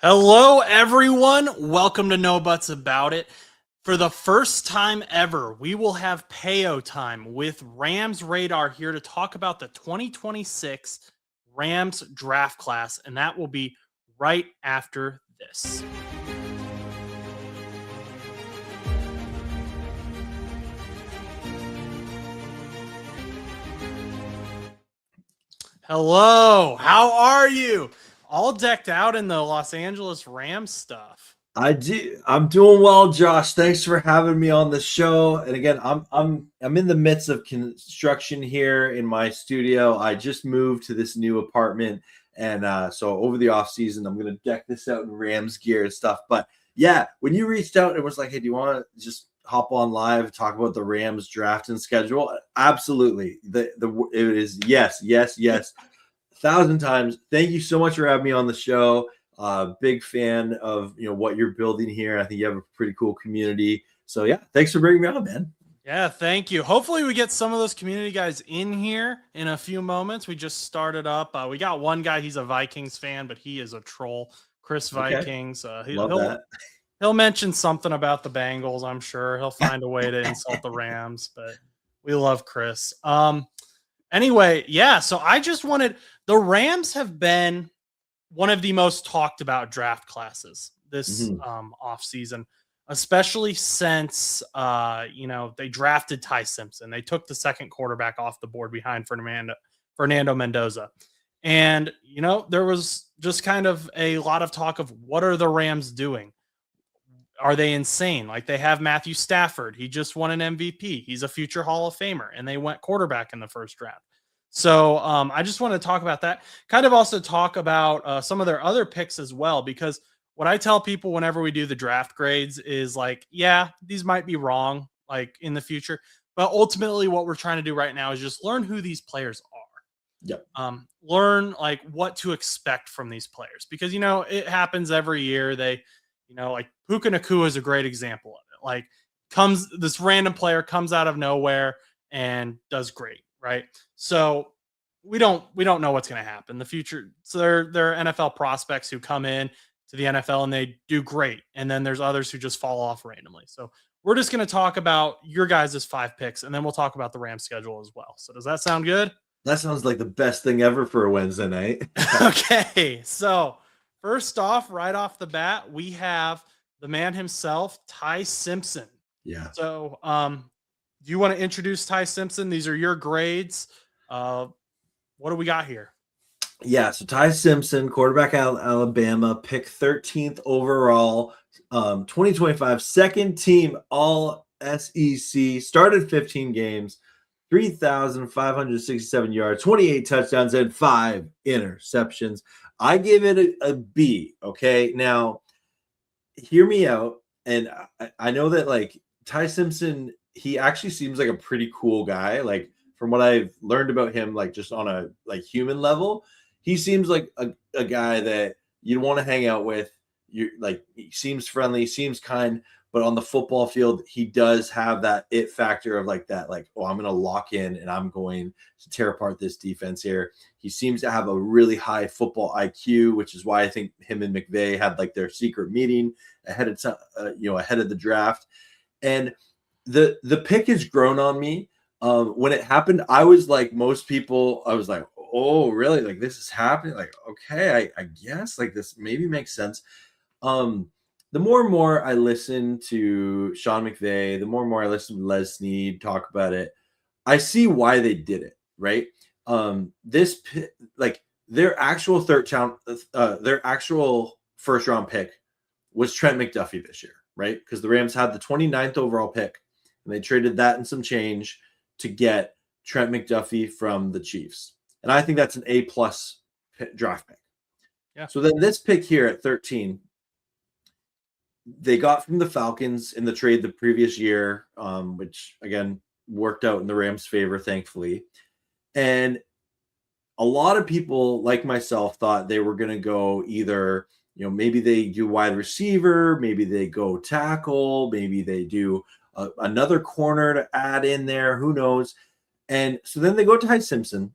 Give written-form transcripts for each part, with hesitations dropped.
Hello, everyone. Welcome to No Buts About It. For the first time ever, we will have Payo Time with Rams Radar here to talk about the 2026 Rams draft class, and that will be right after this. Hello, how are you? All decked out in the Los Angeles Rams stuff. I'm doing well, Josh. Thanks for having me on the show. And again, I'm in the midst of construction here in my studio. I just moved to this new apartment, and so over the off season, I'm gonna deck this out in Rams gear and stuff. But yeah, when you reached out and was like, "Hey, do you want to just hop on live, talk about the Rams draft and schedule?" Absolutely. It is yes, yes, yes, 1,000 times. Thank you so much for having me on the show. Big fan of what you're building here. I think you have a pretty cool community. So yeah, thanks for bringing me on, man. Yeah, thank you. Hopefully, we get some of those community guys in here in a few moments. We just started up. We got one guy. He's a Vikings fan, but he is a troll. Chris Okay, Vikings. love that. He'll mention something about the Bengals. I'm sure he'll find a way to insult the Rams, but we love Chris. Anyway, yeah. So I just wanted the Rams have been one of the most talked about draft classes this off season, especially since they drafted Ty Simpson. They took the second quarterback off the board behind Fernando Mendoza. And there was just kind of a lot of talk of what are the Rams doing? Are they insane? Like, they have Matthew Stafford. He just won an MVP. He's a future Hall of Famer, and they went quarterback in the first draft. So I just want to talk about that. Kind of also talk about some of their other picks as well, because what I tell people whenever we do the draft grades is like, yeah, these might be wrong, like in the future, but ultimately what we're trying to do right now is just learn who these players are. Yep. Learn like what to expect from these players, because it happens every year. They, like Puka Nacua is a great example of it. Like, this random player comes out of nowhere and does great. Right. So we don't know what's going to happen in the future. So there are NFL prospects who come in to the NFL and they do great. And then there's others who just fall off randomly. So we're just going to talk about your guys' 5 picks, and then we'll talk about the Rams schedule as well. So does that sound good? That sounds like the best thing ever for a Wednesday night. Okay. So first off, right off the bat, we have the man himself, Ty Simpson. Yeah. So, do you want to introduce Ty Simpson? These are your grades. What do we got here? Yeah, so Ty Simpson, quarterback out of Alabama, pick 13th overall, 2025, second team all SEC, started 15 games, 3,567 yards, 28 touchdowns, and 5 interceptions. I give it a B, okay? Now, hear me out, and I know that, like, Ty Simpson, he actually seems like a pretty cool guy. Like, from what I've learned about him, like, just on a human level, he seems like a guy that you'd want to hang out with. He seems friendly, seems kind, but on the football field, he does have that it factor of oh, I'm going to lock in and I'm going to tear apart this defense here. He seems to have a really high football IQ, which is why I think him and McVay had their secret meeting ahead of the draft. And the pick has grown on me. When it happened, I was like most people. I was like, "Oh, really? Like, this is happening? Like, okay, I guess this maybe makes sense." The more and more I listen to Sean McVay, the more and more I listen to Les Snead talk about it, I see why they did it. Right? Their actual their actual first round pick was Trent McDuffie this year, right? Because the Rams had the 29th overall pick, and they traded that and some change to get Trent McDuffie from the Chiefs. And I think that's an A+ draft pick. Yeah. So then this pick here at 13, they got from the Falcons in the trade the previous year, which again worked out in the Rams' favor, thankfully. And a lot of people like myself thought they were going to go either, maybe they do wide receiver, maybe they go tackle, maybe they do another corner to add in there. Who knows? And so then they go to Ty Simpson.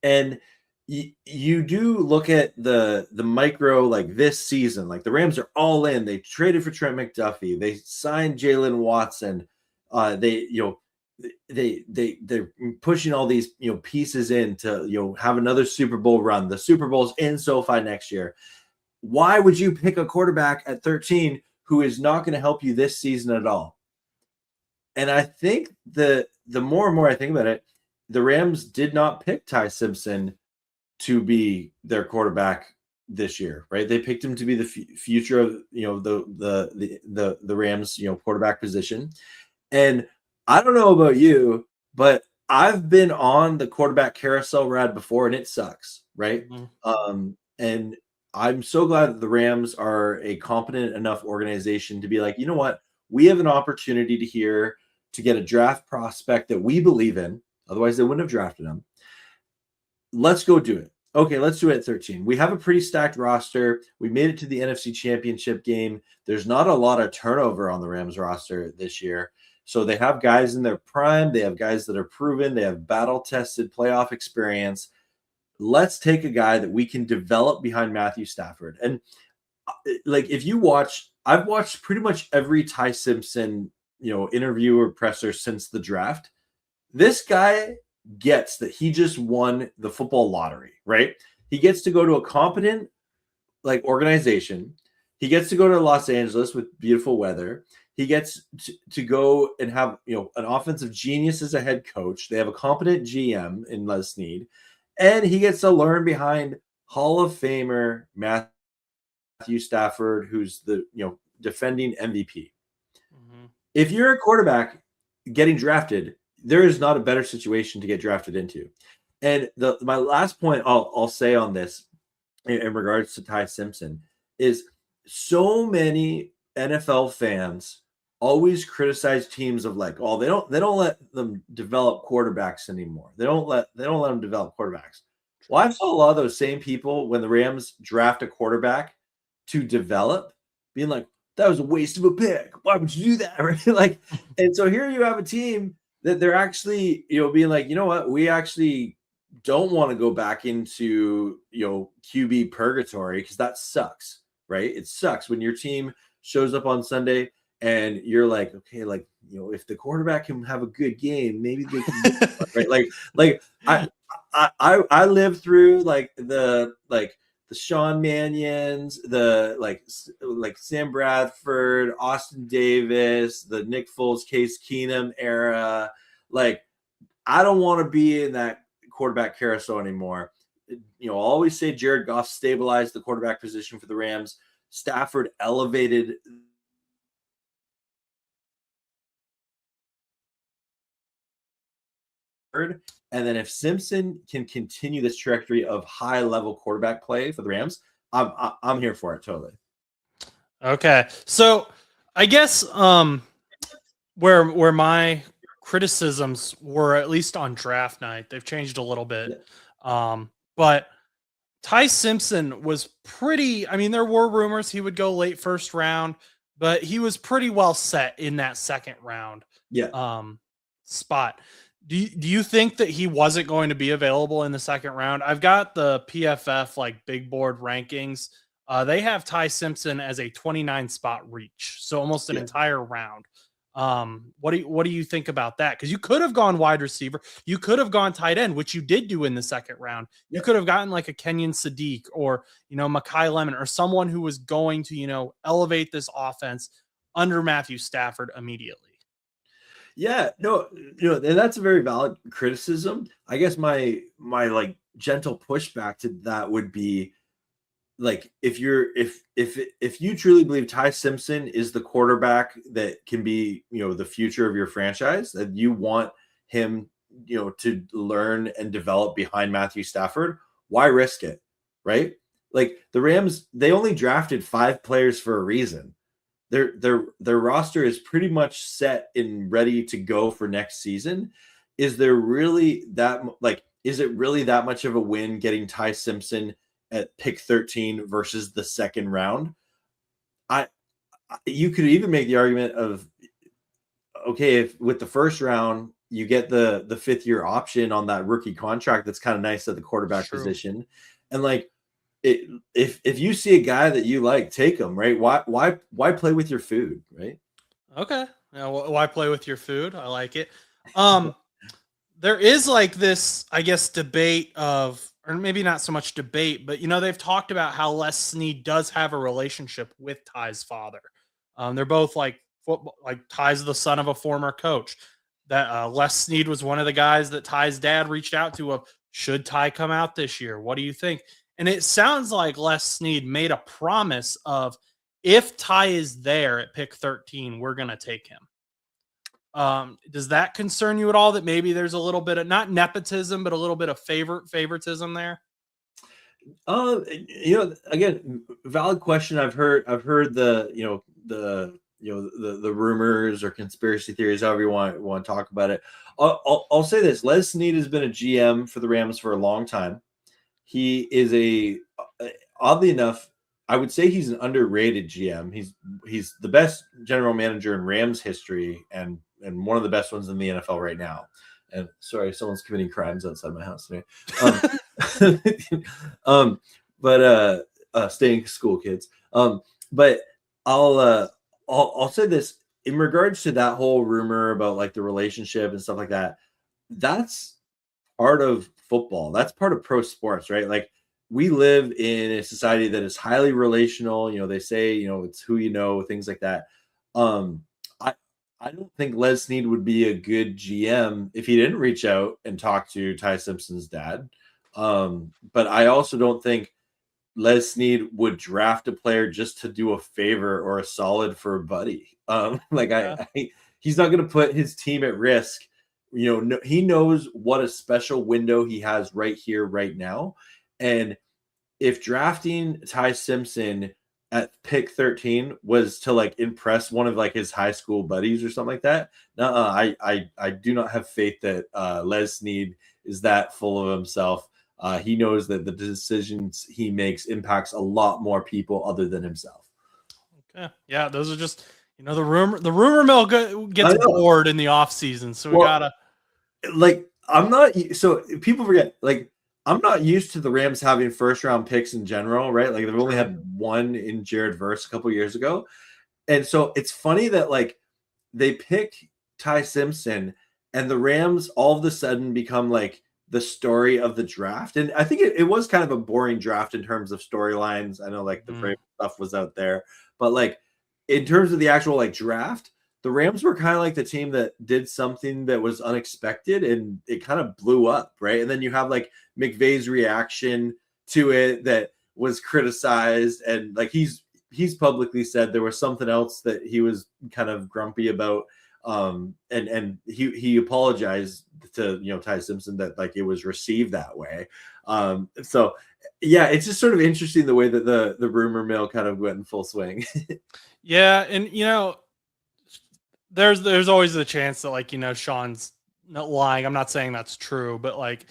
And you do look at the micro, like this season, like the Rams are all in. They traded for Trent McDuffie. They signed Jalen Watson. They they're pushing all these pieces in to have another Super Bowl run. The Super Bowl's in SoFi next year. Why would you pick a quarterback at 13 who is not going to help you this season at all? And I think the more and more I think about it, the Rams did not pick Ty Simpson to be their quarterback this year, right? They picked him to be the future of the Rams quarterback position. And I don't know about you, but I've been on the quarterback carousel ride before, and it sucks, right? And I'm so glad that the Rams are a competent enough organization to be like, you know what, we have an opportunity to get a draft prospect that we believe in. Otherwise, they wouldn't have drafted him. Let's go do it. Okay, let's do it at 13. We have a pretty stacked roster. We made it to the NFC Championship game. There's not a lot of turnover on the Rams roster this year. So they have guys in their prime. They have guys that are proven. They have battle-tested playoff experience. Let's take a guy that we can develop behind Matthew Stafford. And like, if you watch, I've watched pretty much every Ty Simpson, interview or presser since the draft. This guy gets that he just won the football lottery, right? He gets to go to a competent organization. He gets to go to Los Angeles with beautiful weather. He gets to go and have an offensive genius as a head coach. They have a competent GM in Les Snead, and he gets to learn behind Hall of Famer Matthew Stafford, who's the defending MVP. Mm-hmm. If you're a quarterback getting drafted, there is not a better situation to get drafted into. And my last point I'll say on this in regards to Ty Simpson is so many NFL fans always criticize teams of like, oh, they don't let them develop quarterbacks anymore. They don't let them develop quarterbacks. Well, I saw a lot of those same people when the Rams draft a quarterback to develop, being like, that was a waste of a pick. Why would you do that? Right? Like, and so here you have a team that they're actually, being like, you know what, we actually don't want to go back into, QB purgatory, because that sucks, right? It sucks when your team shows up on Sunday and you're like, okay, like, if the quarterback can have a good game, maybe they can, right? I lived through the Sean Mannion's, the Sam Bradford, Austin Davis, the Nick Foles, Case Keenum era. Like, I don't want to be in that quarterback carousel anymore. I'll always say Jared Goff stabilized the quarterback position for the Rams. Stafford elevated and then if Simpson can continue this trajectory of high-level quarterback play for the Rams, I'm here for it totally. Okay, so I guess where my criticisms were, at least on draft night, they've changed a little bit. Yeah. But Ty Simpson was pretty, I mean, there were rumors he would go late first round, but he was pretty well set in that second round spot. Do you think that he wasn't going to be available in the second round? I've got the PFF big board rankings. They have Ty Simpson as a 29 spot reach, so almost an entire round. What do you think about that? Because you could have gone wide receiver, you could have gone tight end, which you did do in the second round. You could have gotten like a Kenyon Sadiq or Mekhi Lemon or someone who was going to elevate this offense under Matthew Stafford immediately. Yeah, no, and that's a very valid criticism. I guess my gentle pushback to that would be if you truly believe Ty Simpson is the quarterback that can be the future of your franchise, that you want him to learn and develop behind Matthew Stafford, why risk it, right? Like the Rams, they only drafted 5 players for a reason. Their roster is pretty much set and ready to go for next season. Is there really is it really that much of a win getting Ty Simpson at pick 13 versus the second round? You could even make the argument of, okay, if with the first round you get the 5th-year option on that rookie contract. That's kind of nice at the quarterback position. And like, if you see a guy that you like, take him, right? Why play with your food, right? Okay. Now, why play with your food? I like it. There is like this, I guess, debate of, or maybe not so much debate, but they've talked about how Les Snead does have a relationship with Ty's father. They're both like football, like Ty's the son of a former coach. That Les Snead was one of the guys that Ty's dad reached out to of, should Ty come out this year? What do you think? And it sounds like Les Snead made a promise of, if Ty is there at pick 13, we're going to take him. Does that concern you at all, that maybe there's a little bit of, not nepotism, but a little bit of favoritism there? Again, valid question. I've heard the rumors or conspiracy theories, however you want to talk about it. I'll say this: Les Snead has been a GM for the Rams for a long time. He is oddly enough, I would say he's an underrated GM. He's the best general manager in Rams history, and one of the best ones in the NFL right now. And sorry, someone's committing crimes outside my house today. But staying school, kids. But I'll say this in regards to that whole rumor about like the relationship and stuff like that. That's part of football. That's part of pro sports, right? Like, we live in a society that is highly relational. They say, it's who you know, things like that. I don't think Les Snead would be a good GM if he didn't reach out and talk to Ty Simpson's dad. But I also don't think Les Snead would draft a player just to do a favor or a solid for a buddy. He's not going to put his team at risk. He knows what a special window he has right here, right now. And if drafting Ty Simpson at pick 13 was to like impress one of like his high school buddies or something like that, I do not have faith that Les Snead is that full of himself. He knows that the decisions he makes impacts a lot more people other than himself. Okay, yeah, those are just the rumor mill gets bored in the off season, so we gotta like. I'm not so people forget like. I'm not used to the Rams having first-round picks in general, right? Like, they've only had one in Jared Verse a couple years ago. And so it's funny that, like, they pick Ty Simpson and the Rams all of a sudden become, like, the story of the draft. And I think it was kind of a boring draft in terms of storylines. I know, like, the frame stuff was out there. But, like, in terms of the actual, like, draft, the Rams were kind of like the team that did something that was unexpected and it kind of blew up, right? And then you have like McVay's reaction to it that was criticized, and like he's publicly said there was something else that he was kind of grumpy about, and he apologized to Ty Simpson that like it was received that way. So yeah, it's just sort of interesting the way that the rumor mill kind of went in full swing. Yeah, and there's always the chance that like Sean's not lying. I'm not saying that's true, but like,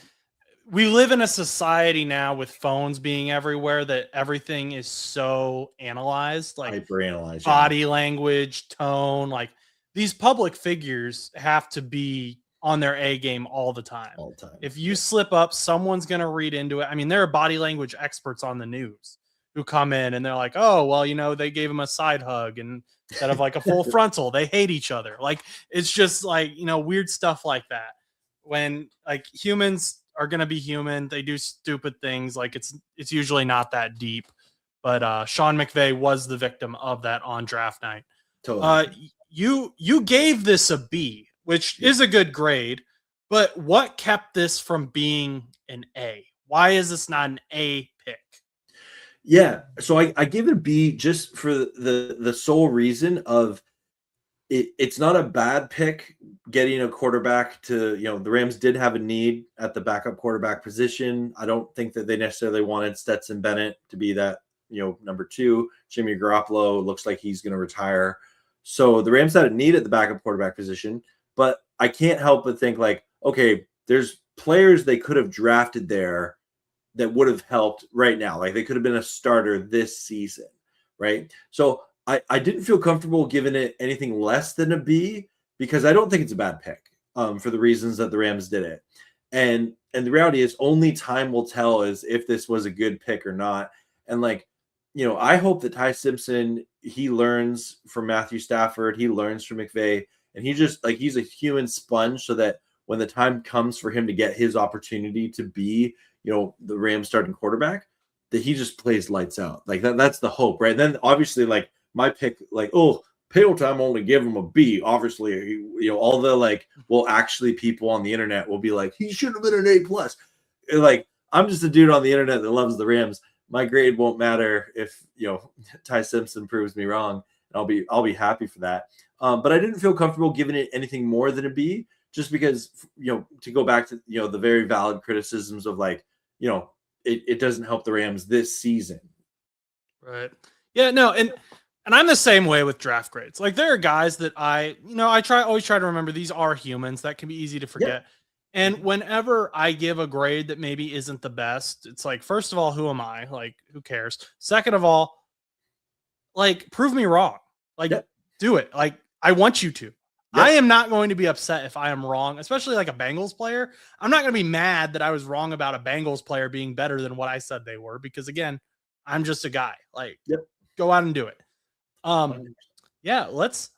we live in a society now with phones being everywhere that everything is so analyzed, like hyper-analyzed, body language, tone. Like, these public figures have to be on their A game all the time. If you slip up, someone's going to read into it. I mean, there are body language experts on the news who come in and they're like, oh, well, they gave him a side hug and instead of like a full frontal, they hate each other. Like, it's just like, weird stuff like that. When like humans are going to be human, they do stupid things. Like, it's usually not that deep, but Sean McVay was the victim of that on draft night. Totally. You gave this a B, which is a good grade, but what kept this from being an A? Why is this not an A pick? Yeah, so I give it a B just for the sole reason of it's not a bad pick getting a quarterback to, the Rams did have a need at the backup quarterback position. I don't think that they necessarily wanted Stetson Bennett to be that, number 2. Jimmy Garoppolo looks like he's going to retire. So the Rams had a need at the backup quarterback position, but I can't help but think like, okay, there's players they could have drafted there that would have helped right now. Like, they could have been a starter this season, right? So I didn't feel comfortable giving it anything less than a B because I don't think it's a bad pick. for the reasons that the Rams did it. And the reality is only time will tell is if this was a good pick or not. And like, I hope that Ty Simpson, he learns from Matthew Stafford, he learns from McVay, and he just like he's a human sponge so that when the time comes for him to get his opportunity to be, the Rams starting quarterback, that he just plays lights out. Like that's the hope, right? And then obviously like my pick, like, Payo Time only give him a B. Obviously, all the like, well, actually people on the internet will be like, he should have been an A+. Like, I'm just a dude on the internet that loves the Rams. My grade won't matter if Ty Simpson proves me wrong. And I'll be happy for that. But I didn't feel comfortable giving it anything more than a B, just because to go back to the very valid criticisms of like it doesn't help the Rams this season. Right. Yeah. No. And I'm the same way with draft grades. Like there are guys that I always try to remember these are humans. That can be easy to forget. Yeah. And whenever I give a grade that maybe isn't the best, it's like, first of all, who am I? Like, who cares? Second of all, like, prove me wrong. Like, do it. Like, I want you to. I am not going to be upset if I am wrong, especially like a Bengals player. I'm not going to be mad that I was wrong about a Bengals player being better than what I said they were, because again, I'm just a guy. Like, go out and do it. Yeah, let's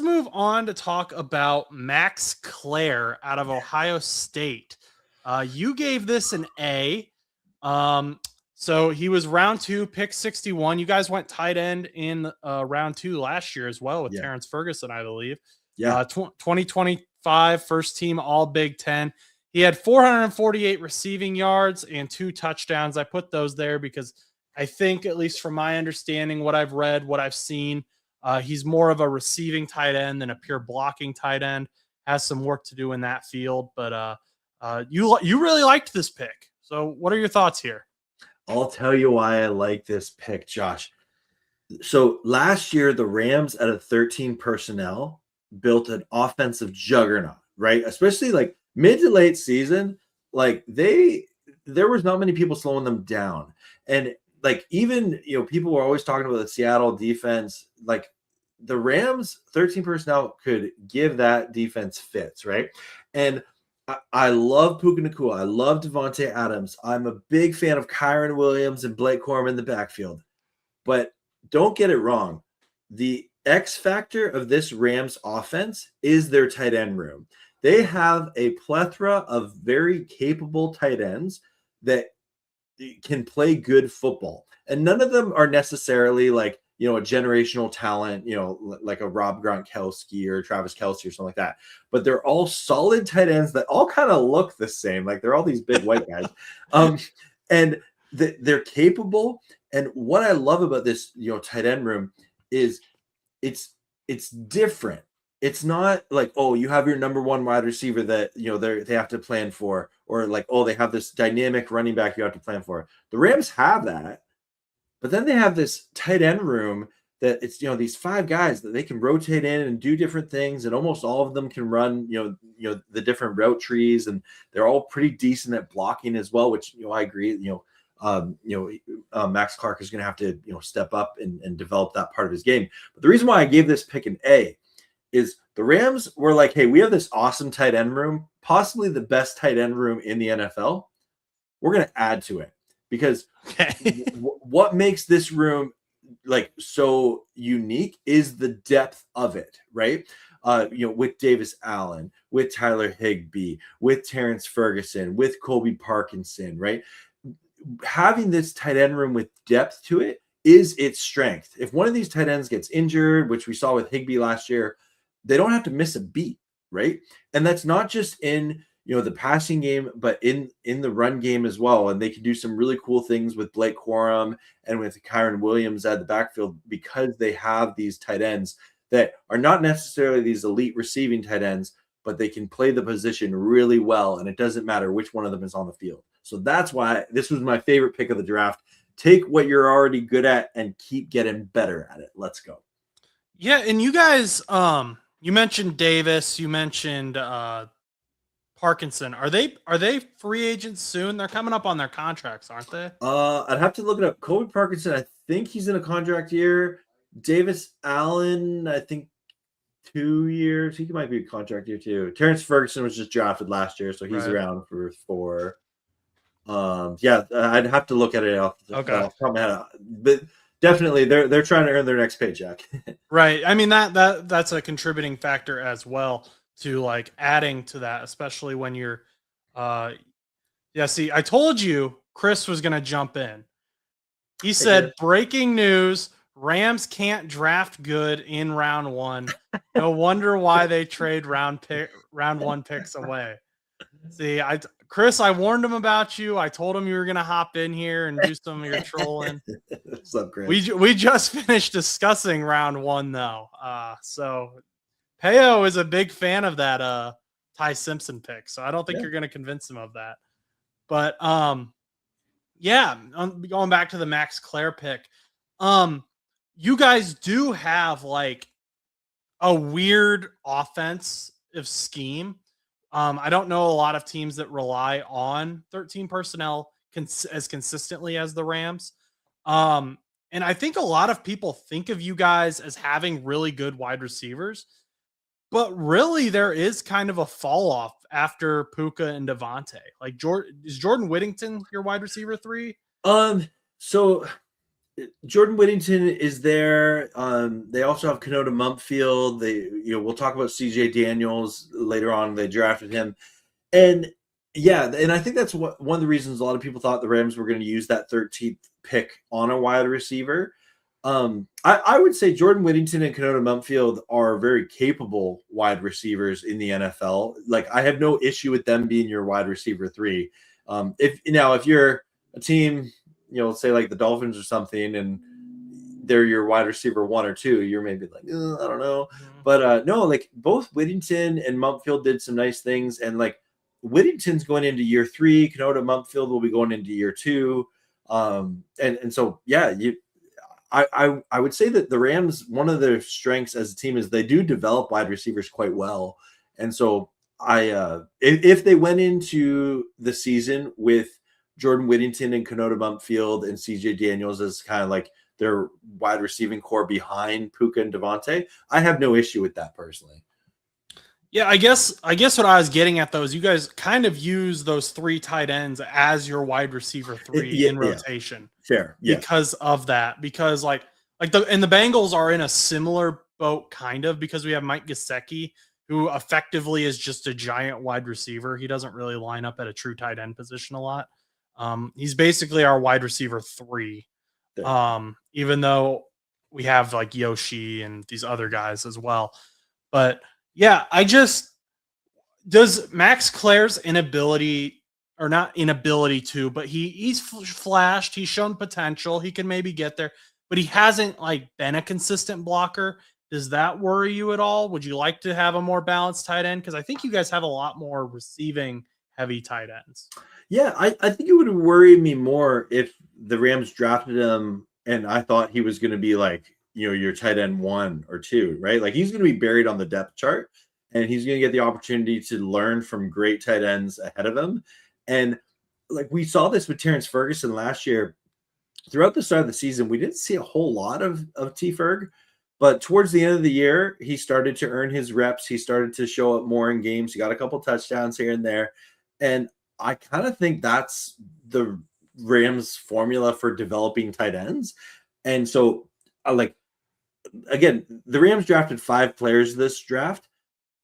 move on to talk about Max Clare out of Ohio State. You gave this an A. So he was round 2, pick 61. You guys went tight end in round 2 last year as well with Terrence Ferguson, I believe. 2025 first team All Big Ten. He had 448 receiving yards and 2 touchdowns. I put those there because I think, at least from my understanding, what I've read, what I've seen, he's more of a receiving tight end than a pure blocking tight end. Has some work to do in that field, but you really liked this pick. So what are your thoughts here? I'll tell you why I like this pick, Josh. So last year, the Rams at a 13 personnel built an offensive juggernaut, right? Especially like mid to late season, like there was not many people slowing them down. And like, even, people were always talking about the Seattle defense. Like the Rams 13 personnel could give that defense fits, right? And I love Puka Nacua. I love Devontae Adams. I'm a big fan of Kyron Williams and Blake Corum in the backfield. But don't get it wrong. The X factor of this Rams offense is their tight end room. They have a plethora of very capable tight ends that can play good football. And none of them are necessarily like, a generational talent, like a Rob Gronkowski or Travis Kelce or something like that. But they're all solid tight ends that all kind of look the same. Like they're all these big white guys. And they're capable. And what I love about this, tight end room is it's different. It's not like, you have your number one wide receiver that, they have to plan for, or like, they have this dynamic running back you have to plan for. The Rams have that, but then they have this tight end room that it's, these 5 guys that they can rotate in and do different things. And almost all of them can run, the different route trees, and they're all pretty decent at blocking as well, which, I agree, Max Clark is going to have to, step up and develop that part of his game. But the reason why I gave this pick an A is the Rams were like, hey, we have this awesome tight end room, possibly the best tight end room in the NFL. We're going to add to it, because what makes this room like so unique is the depth of it, right? With Davis Allen, with Tyler Higbee, with Terrence Ferguson, with Colby Parkinson, right? Having this tight end room with depth to it is its strength. If one of these tight ends gets injured, which we saw with Higbee last year, they don't have to miss a beat, right? And that's not just in the passing game, but in the run game as well. And they can do some really cool things with Blake Corum and with Kyron Williams at the backfield, because they have these tight ends that are not necessarily these elite receiving tight ends, but they can play the position really well. And it doesn't matter which one of them is on the field. So that's why this was my favorite pick of the draft. Take what you're already good at and keep getting better at it. Let's go. Yeah. And you guys, you mentioned Davis, you mentioned Parkinson. Are they free agents soon? They're coming up on their contracts, aren't they? I'd have to look it up. Colby Parkinson, I think he's in a contract year. Davis Allen, I think 2 years. He might be a contract year too. Terrence Ferguson was just drafted last year, so he's Right. around for 4. Yeah, I'd have to look at it off the Okay. off the top of my head. But definitely they're trying to earn their next paycheck. Right. I mean that's a contributing factor as well to like adding to that, especially when you're yeah, see, I told you Chris was gonna jump in. He said Chris. breaking news, Rams can't draft good in round 1. No wonder why they trade round 1 picks away. See, Chris, I warned him about you. I told him you were gonna hop in here and do some of your trolling. What's up, Chris? We just finished discussing round 1 though. So Payo is a big fan of that Ty Simpson pick. So I don't think Yeah. you're gonna convince him of that. But yeah, going back to the Max Clare pick. You guys do have like a weird offensive scheme. I don't know a lot of teams that rely on 13 personnel as consistently as the Rams. And I think a lot of people think of you guys as having really good wide receivers, but really there is kind of a fall off after Puka and Devontae. Like is Jordan Whittington your wide receiver 3? So Jordan Whittington is there. They also have Kenota Mumpfield. We'll talk about CJ Daniels later on. They drafted him, and yeah, and I think that's one of the reasons a lot of people thought the Rams were going to use that 13th pick on a wide receiver. I would say Jordan Whittington and Kenota Mumpfield are very capable wide receivers in the NFL. Like, I have no issue with them being your wide receiver 3. If you're a team, say like the Dolphins or something, and they're your wide receiver 1 or 2, you're maybe like, I don't know. But no, like both Whittington and Mumpfield did some nice things. And like Whittington's going into year 3, Kenota Mumpfield will be going into year 2. And so, yeah, I would say that the Rams, one of their strengths as a team is they do develop wide receivers quite well. And so if they went into the season with Jordan Whittington and Kenota Mumpfield and CJ Daniels as kind of like their wide receiving core behind Puka and Devontae, I have no issue with that personally. Yeah, I guess what I was getting at though is you guys kind of use those 3 tight ends as your wide receiver 3 in rotation. Fair. Yeah. Because of that. Because like the Bengals are in a similar boat kind of, because we have Mike Gesicki, who effectively is just a giant wide receiver. He doesn't really line up at a true tight end position a lot. He's basically our wide receiver 3. Even though we have like Yoshi and these other guys as well. But yeah, does Max Clare's inability, or not inability to, but he's flashed, he's shown potential, he can maybe get there, but he hasn't like been a consistent blocker. Does that worry you at all? Would you like to have a more balanced tight end? Because I think you guys have a lot more receiving heavy tight ends. Yeah, I think it would worry me more if the Rams drafted him and I thought he was going to be like, your tight end 1 or 2, right? Like, he's going to be buried on the depth chart, and he's going to get the opportunity to learn from great tight ends ahead of him. And like, we saw this with Terrence Ferguson last year. Throughout the start of the season, we didn't see a whole lot of T. Ferg, but towards the end of the year, he started to earn his reps. He started to show up more in games. He got a couple touchdowns here and there. And I kind of think that's the Rams formula for developing tight ends. And so, again, the Rams drafted 5 players this draft.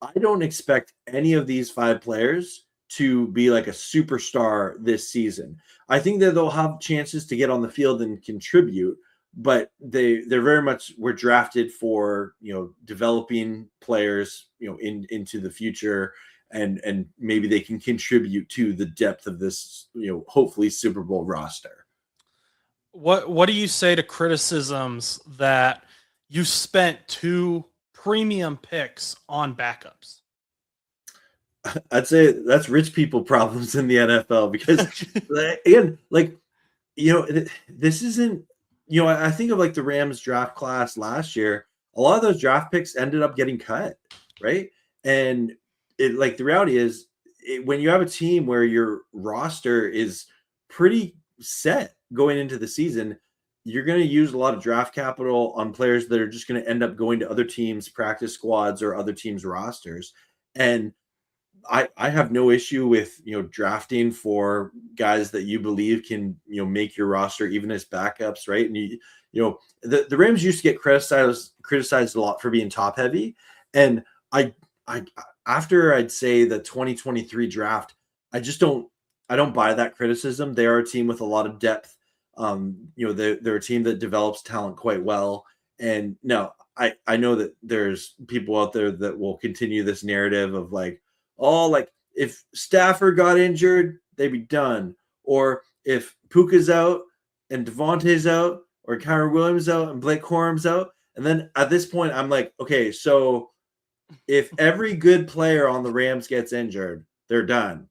I don't expect any of these 5 players to be like a superstar this season. I think that they'll have chances to get on the field and contribute, but they're very much were drafted for, developing players, into the future, and maybe they can contribute to the depth of this, hopefully Super Bowl roster. What do you say to criticisms that you spent 2 premium picks on backups? I'd say that's rich people problems in the NFL, because again, this isn't, I think of like the Rams draft class last year. A lot of those draft picks ended up getting cut, right? And the reality is, when you have a team where your roster is pretty set going into the season, you're going to use a lot of draft capital on players that are just going to end up going to other teams' practice squads or other teams' rosters. And I have no issue with, drafting for guys that you believe can, make your roster even as backups, right? And the Rams used to get criticized a lot for being top heavy. And I after I'd say the 2023 draft, I don't buy that criticism. They are a team with a lot of depth. They're a team that develops talent quite well. And no, I know that there's people out there that will continue this narrative of like, oh, like if Stafford got injured, they'd be done. Or if Puka's out and Devontae's out, or Kyron Williams out and Blake Corum's out. And then at this point, I'm like, okay, so if every good player on the Rams gets injured, they're done.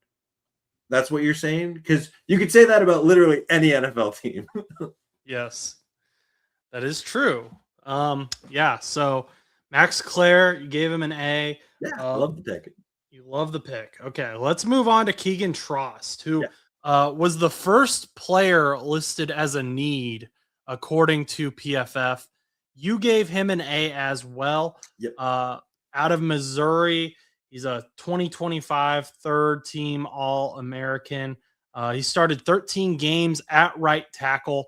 That's what you're saying? Because you could say that about literally any NFL team. Yes, that is true. Yeah. So Max Clare, you gave him an A. Yeah, I love the pick. You love the pick. Okay, let's move on to Keegan Trost, who was the first player listed as a need according to PFF. You gave him an A as well. Yep. Out of Missouri, he's a 2025 third team All-American. He started 13 games at right tackle.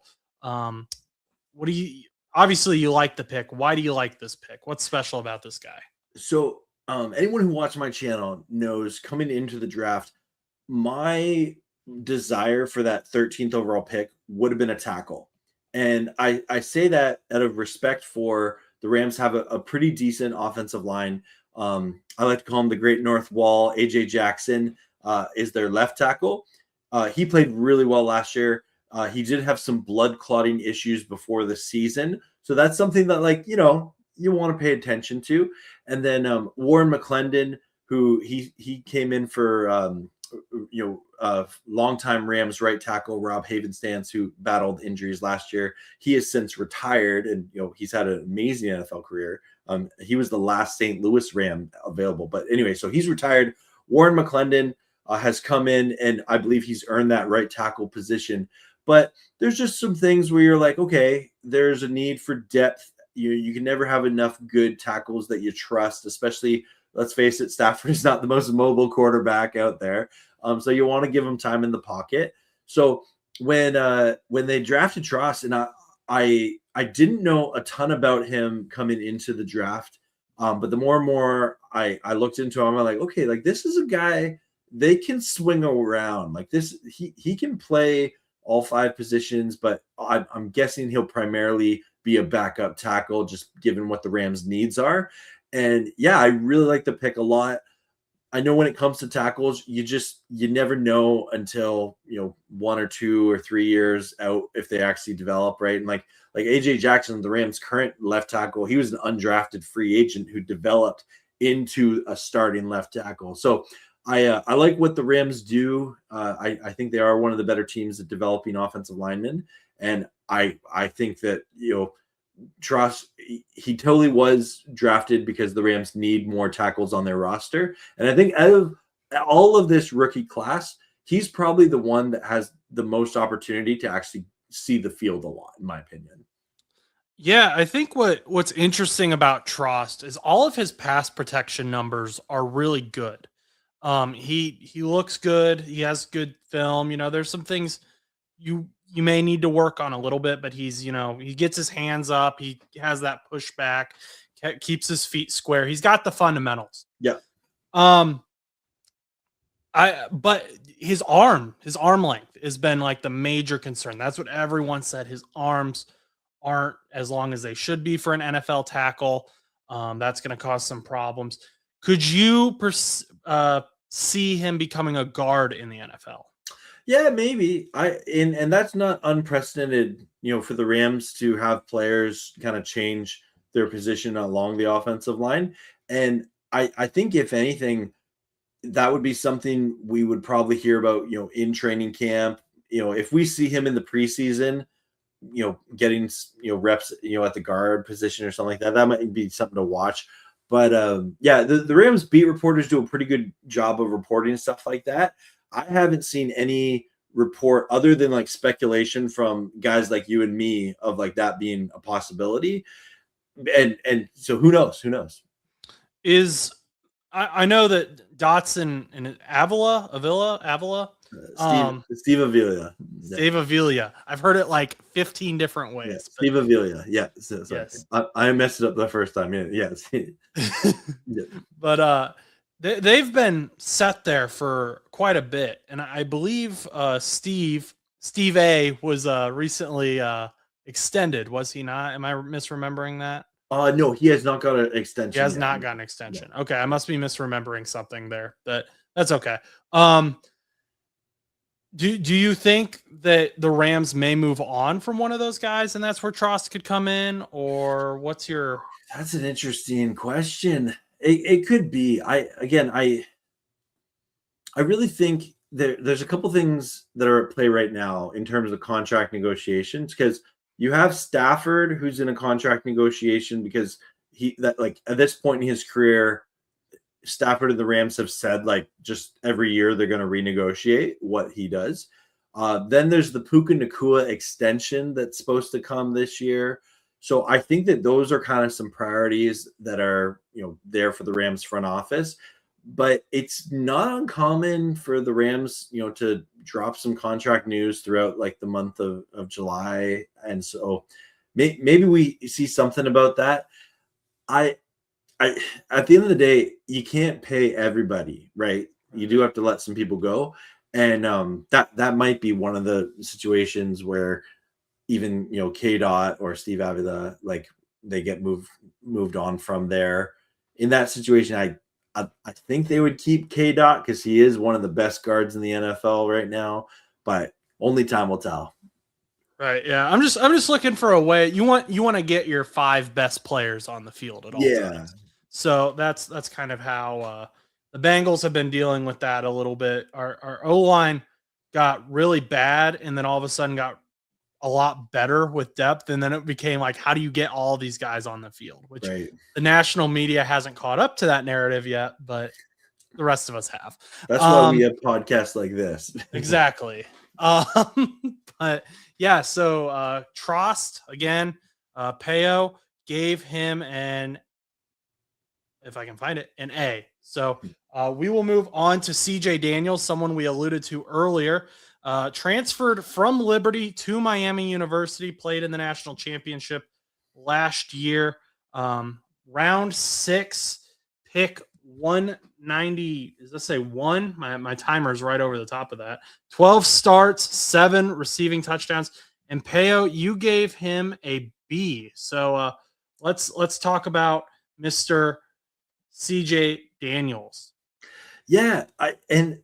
Obviously you like the pick. Why do you like this pick? What's special about this guy? So anyone who watched my channel knows coming into the draft, my desire for that 13th overall pick would have been a tackle. And I say that out of respect for the Rams have a pretty decent offensive line. I like to call him the Great North Wall. AJ Jackson is their left tackle. He played really well last year. He did have some blood clotting issues before the season. So that's something that you want to pay attention to. And then Warren McClendon, who he came in for longtime Rams right tackle Rob Havenstance, who battled injuries last year. He has since retired, and he's had an amazing NFL career. He was the last St. Louis Ram available, but anyway, so he's retired. Warren McClendon has come in, and I believe he's earned that right tackle position. But there's just some things where you're like, okay, there's a need for depth. You can never have enough good tackles that you trust, especially, let's face it, Stafford is not the most mobile quarterback out there. So you want to give him time in the pocket. So when they drafted Trost, and I didn't know a ton about him coming into the draft, but the more and more I looked into him, I'm like, okay, like this is a guy they can swing around. Like this, he can play all five positions, but I'm guessing he'll primarily be a backup tackle, just given what the Rams' needs are. And yeah, I really like the pick a lot. I know when it comes to tackles, you never know until 1 or 2 or 3 years out if they actually develop, right? And like AJ Jackson, the Rams' current left tackle, he was an undrafted free agent who developed into a starting left tackle. So I like what the Rams do. I think they are one of the better teams at developing offensive linemen, and I think that Trost, he totally was drafted because the Rams need more tackles on their roster. And I think out of all of this rookie class, he's probably the one that has the most opportunity to actually see the field a lot, in my opinion. Yeah, I think what's interesting about Trost is all of his pass protection numbers are really good. He looks good. He has good film. There's some things you may need to work on a little bit, but he gets his hands up. He has that pushback, keeps his feet square. He's got the fundamentals. Yeah. But his arm length has been like the major concern. That's what everyone said. His arms aren't as long as they should be for an NFL tackle. That's going to cause some problems. Could you see him becoming a guard in the NFL? Yeah, maybe. And that's not unprecedented, for the Rams to have players kind of change their position along the offensive line. And I think if anything, that would be something we would probably hear about, in training camp. If we see him in the preseason, getting reps, at the guard position or something like that, that might be something to watch. But the Rams beat reporters do a pretty good job of reporting stuff like that. I haven't seen any report other than like speculation from guys like you and me of like that being a possibility. And so who knows? Who knows? Is I know that Dotson and Avila, Steve Avila. Yeah. Steve Avila. I've heard it like 15 different Yeah, ways. Steve Avila. Yeah, sorry. Yes. I messed it up the first time. Yeah, yes. Yeah. But they've been set there for quite a bit, and I believe Steve A was recently extended. Was he not? Am I misremembering that? No, he has not got an He extension has yet. not got an extension. Okay, I must be misremembering something there. That's okay. Um, do you think that the Rams may move on from one of those guys, and that's where Trost could come in, or what's your? That's an interesting question. It could be. I really think there's a couple things that are at play right now in terms of contract negotiations, because you have Stafford, who's in a contract negotiation because like at this point in his career, Stafford and the Rams have said like just every year they're going to renegotiate what he does. Then there's the Puka Nacua extension that's supposed to come this year. So I think that those are kind of some priorities that are, there for the Rams front office. But it's not uncommon for the Rams, to drop some contract news throughout like the month of July. And so maybe we see something about that. I at the end of the day, you can't pay everybody, right? You do have to let some people go. And that might be one of the situations where even K Dot or Steve Avila, like they get moved on from there. In that situation, I think they would keep K Dot because he is one of the best guards in the NFL right now, but only time will tell. Right. Yeah. I'm just looking for a way. You want to get your 5 best players on the field at all times. So that's kind of how the Bengals have been dealing with that a little bit. Our O-line got really bad and then all of a sudden got a lot better with depth. And then it became like, how do you get all these guys on the field? Which Right. the national media hasn't caught up to that narrative yet, but the rest of us have. That's why we have podcasts like this. Exactly. But yeah, so Trost again, Payo gave him if I can find it, an A. So we will move on to CJ Daniels, someone we alluded to earlier. Transferred from Liberty to Miami University, played in the national championship last year. Round 6, pick 190. Does this say 1? My timer is right over the top of that. 12 starts, 7 receiving touchdowns. And Payo, you gave him a B. So let's talk about Mr. CJ Daniels. Yeah, and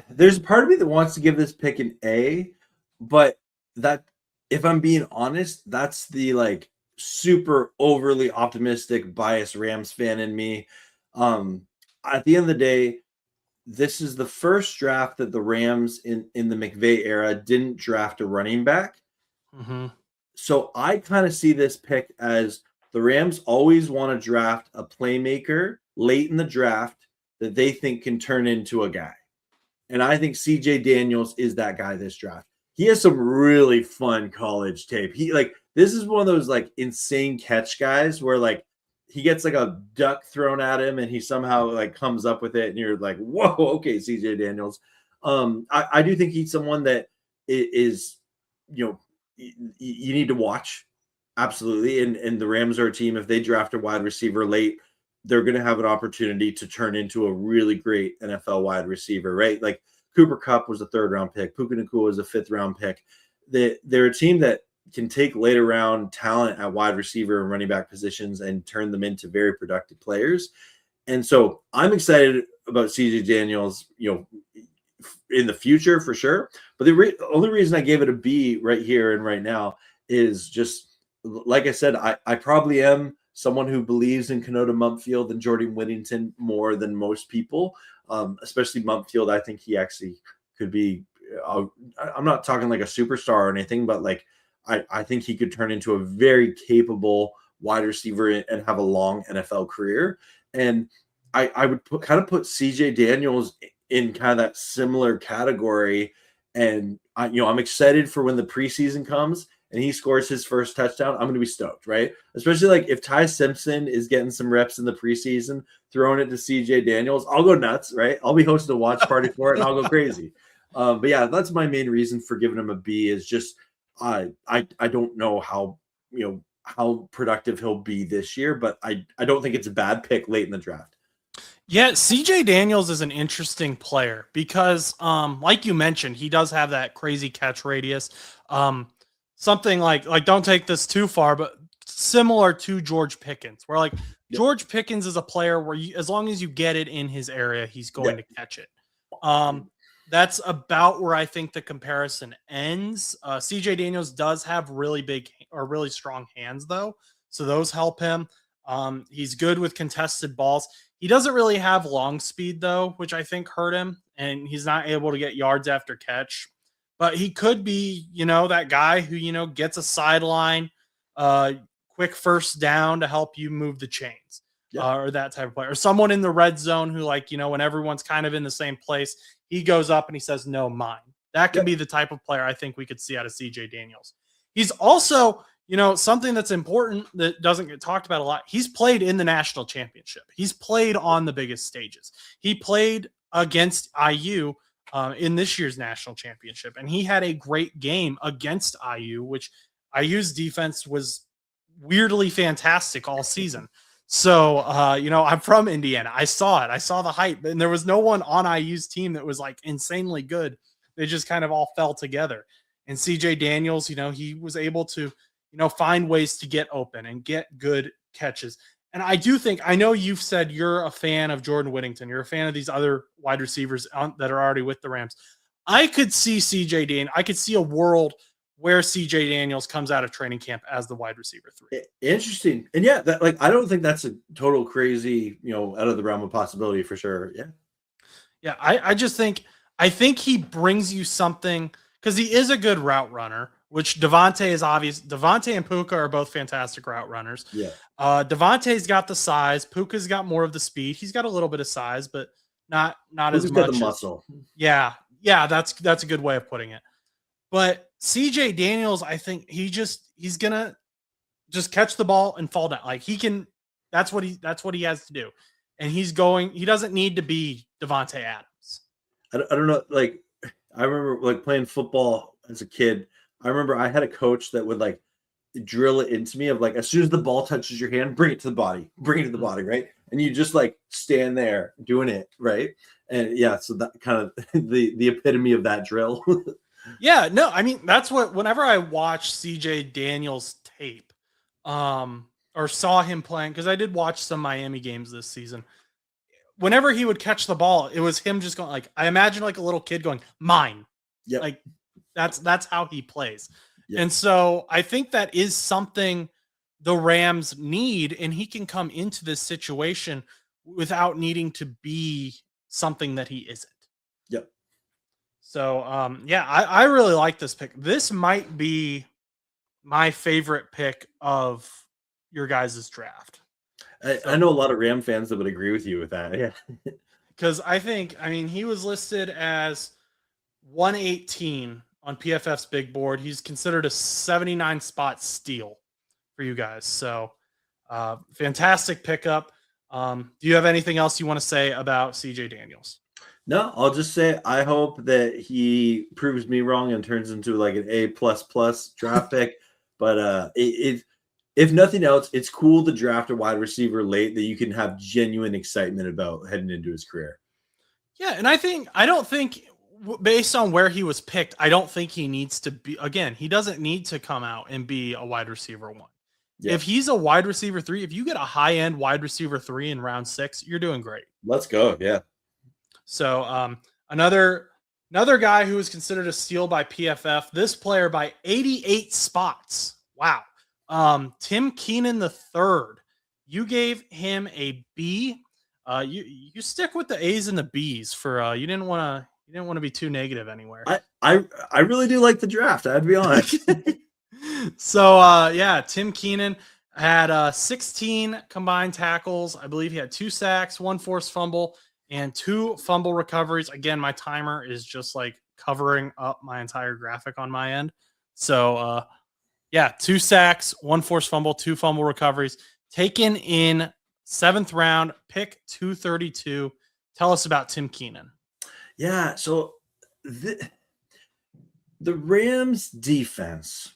there's a part of me that wants to give this pick an A, but that, if I'm being honest, that's the like super overly optimistic biased Rams fan in me. At the end of the day, this is the first draft that the Rams in the McVay era didn't draft a running back. Mm-hmm. So I kind of see this pick as the Rams always want to draft a playmaker late in the draft that they think can turn into a guy. And I think CJ Daniels is that guy this draft. He has some really fun college tape. This is one of those like insane catch guys where like he gets like a duck thrown at him and he somehow like comes up with it and you're like, whoa, okay, CJ Daniels. I do think he's someone that is, you need to watch. Absolutely. And the Rams are a team, if they draft a wide receiver late, they're going to have an opportunity to turn into a really great NFL wide receiver, right? Like Cooper Kupp was a 3rd round pick. Puka Nacua was a 5th round pick. They're a team that can take later round talent at wide receiver and running back positions and turn them into very productive players. And so I'm excited about CJ Daniels, in the future for sure. But the only reason I gave it a B right here and right now is just, like I said, I probably am someone who believes in Kenoda Mumpfield and Jordan Whittington more than most people, especially Mumpfield. I think he actually could be, I'm not talking like a superstar or anything, but like I think he could turn into a very capable wide receiver and have a long NFL career. And I would put CJ Daniels in kind of that similar category. And I'm excited for when the preseason comes and he scores his first touchdown. I'm going to be stoked, right? Especially like if Ty Simpson is getting some reps in the preseason, throwing it to CJ Daniels, I'll go nuts, right? I'll be hosting a watch party for it and I'll go crazy. But yeah, that's my main reason for giving him a B is just I don't know how productive he'll be this year, but I don't think it's a bad pick late in the draft. Yeah, CJ Daniels is an interesting player because, like you mentioned, he does have that crazy catch radius. Something like don't take this too far, but similar to George Pickens, where like George Pickens is a player where as long as you get it in his area, he's going to catch it. That's about where I think the comparison ends. CJ Daniels does have really big or really strong hands though, so those help him. He's good with contested balls. He doesn't really have long speed though, which I think hurt him, and he's not able to get yards after catch. But he could be, that guy who, gets a sideline, quick first down to help you move the chains, or that type of player. Or someone in the red zone who, when everyone's kind of in the same place, he goes up and he says, "No, mine." That could be the type of player I think we could see out of CJ Daniels. He's also, something that's important that doesn't get talked about a lot. He's played in the national championship. He's played on the biggest stages. He played against IU in this year's national championship, and he had a great game against IU, which IU's defense was weirdly fantastic all season. So, I'm from Indiana. I saw it. I saw the hype, and there was no one on IU's team that was like insanely good. They just kind of all fell together. And CJ Daniels, he was able to, find ways to get open and get good catches. And I do think, I know you've said you're a fan of Jordan Whittington. You're a fan of these other wide receivers that are already with the Rams. I could see I could see a world where CJ Daniels comes out of training camp as the wide receiver 3. Interesting. And yeah, I don't think that's a total crazy, out of the realm of possibility for sure. Yeah. Yeah. I think he brings you something because he is a good route runner, which Devontae is obvious. Devontae and Puka are both fantastic route runners. Yeah. Devontae's got the size. Puka's got more of the speed. He's got a little bit of size, but not Puka's as much. Got the muscle. Yeah. That's a good way of putting it. But CJ Daniels, I think he's gonna just catch the ball and fall down. Like that's what he has to do. And he doesn't need to be Devontae Adams. I don't know. Like I remember playing football as a kid. I remember I had a coach that would drill it into me of as soon as the ball touches your hand, bring it to the body, right? And you just stand there doing it, right? And yeah, so that kind of the epitome of that drill. Yeah, no, I mean that's what whenever I watch CJ Daniels tape, or saw him playing, because I did watch some Miami games this season. Whenever he would catch the ball, it was him just going I imagine a little kid going, "Mine." Yeah. That's how he plays. Yep. And so I think that is something the Rams need, and he can come into this situation without needing to be something that he isn't. Yep. So, I really like this pick. This might be my favorite pick of your guys' draft. I know a lot of Ram fans that would agree with you with that. Yeah. Because he was listed as 118 on PFF's big board. He's considered a 79 spot steal for you guys. So, fantastic pickup. Do you have anything else you want to say about CJ Daniels? No, I'll just say I hope that he proves me wrong and turns into an A++ draft pick. But if nothing else, it's cool to draft a wide receiver late that you can have genuine excitement about heading into his career. Yeah, and I don't think based on where he was picked, I don't think he needs to be. Again, he doesn't need to come out and be a wide receiver 1. Yeah. If he's a wide receiver 3, if you get a high end wide receiver 3 in round 6, you're doing great. Let's go. Yeah. So another guy who was considered a steal by PFF, this player by 88 spots. Wow. Tim Keenan III. You gave him a B. You stick with the A's and the B's for you didn't want to be too negative anywhere. I really do like the draft, I'd be honest. So Tim Keenan had 16 combined tackles. I believe he had 2 sacks, 1 forced fumble, and 2 fumble recoveries. Again, my timer is just covering up my entire graphic on my end. So, 2 sacks, 1 forced fumble, 2 fumble recoveries, taken in 7th round, pick 232. Tell us about Tim Keenan. Yeah, so the Rams defense,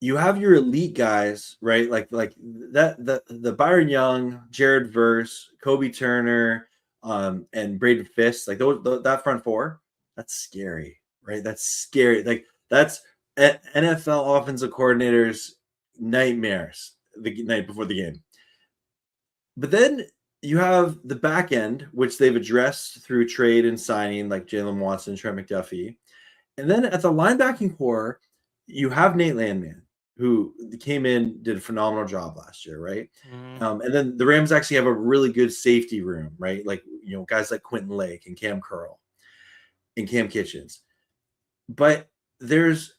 you have your elite guys, right? Like the Byron Young, Jared Verse, Kobe Turner, and Braden Fisk, like that front four, that's scary, right? That's scary. Like that's NFL offensive coordinators' nightmares the night before the game. But then you have the back end, which they've addressed through trade and signing, like Jalen Watson, Trent McDuffie. And then at the linebacking core, you have Nate Landman, who came in, did a phenomenal job last year, right? Mm-hmm. And then the Rams actually have a really good safety room, right? Like, guys like Quentin Lake and Cam Curl and Cam Kitchens. But there's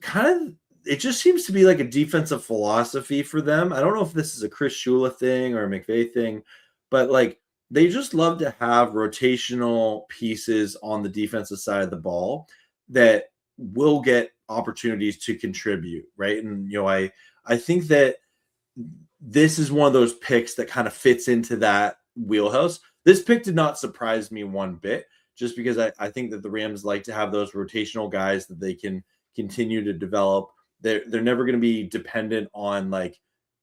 it just seems to be like a defensive philosophy for them. I don't know if this is a Chris Shula thing or a McVay thing, but like they just love to have rotational pieces on the defensive side of the ball that will get opportunities to contribute, right? And I think that this is one of those picks that kind of fits into that wheelhouse. This pick did not surprise me one bit, just because I think that the Rams like to have those rotational guys that they can continue to develop. They're never going to be dependent on like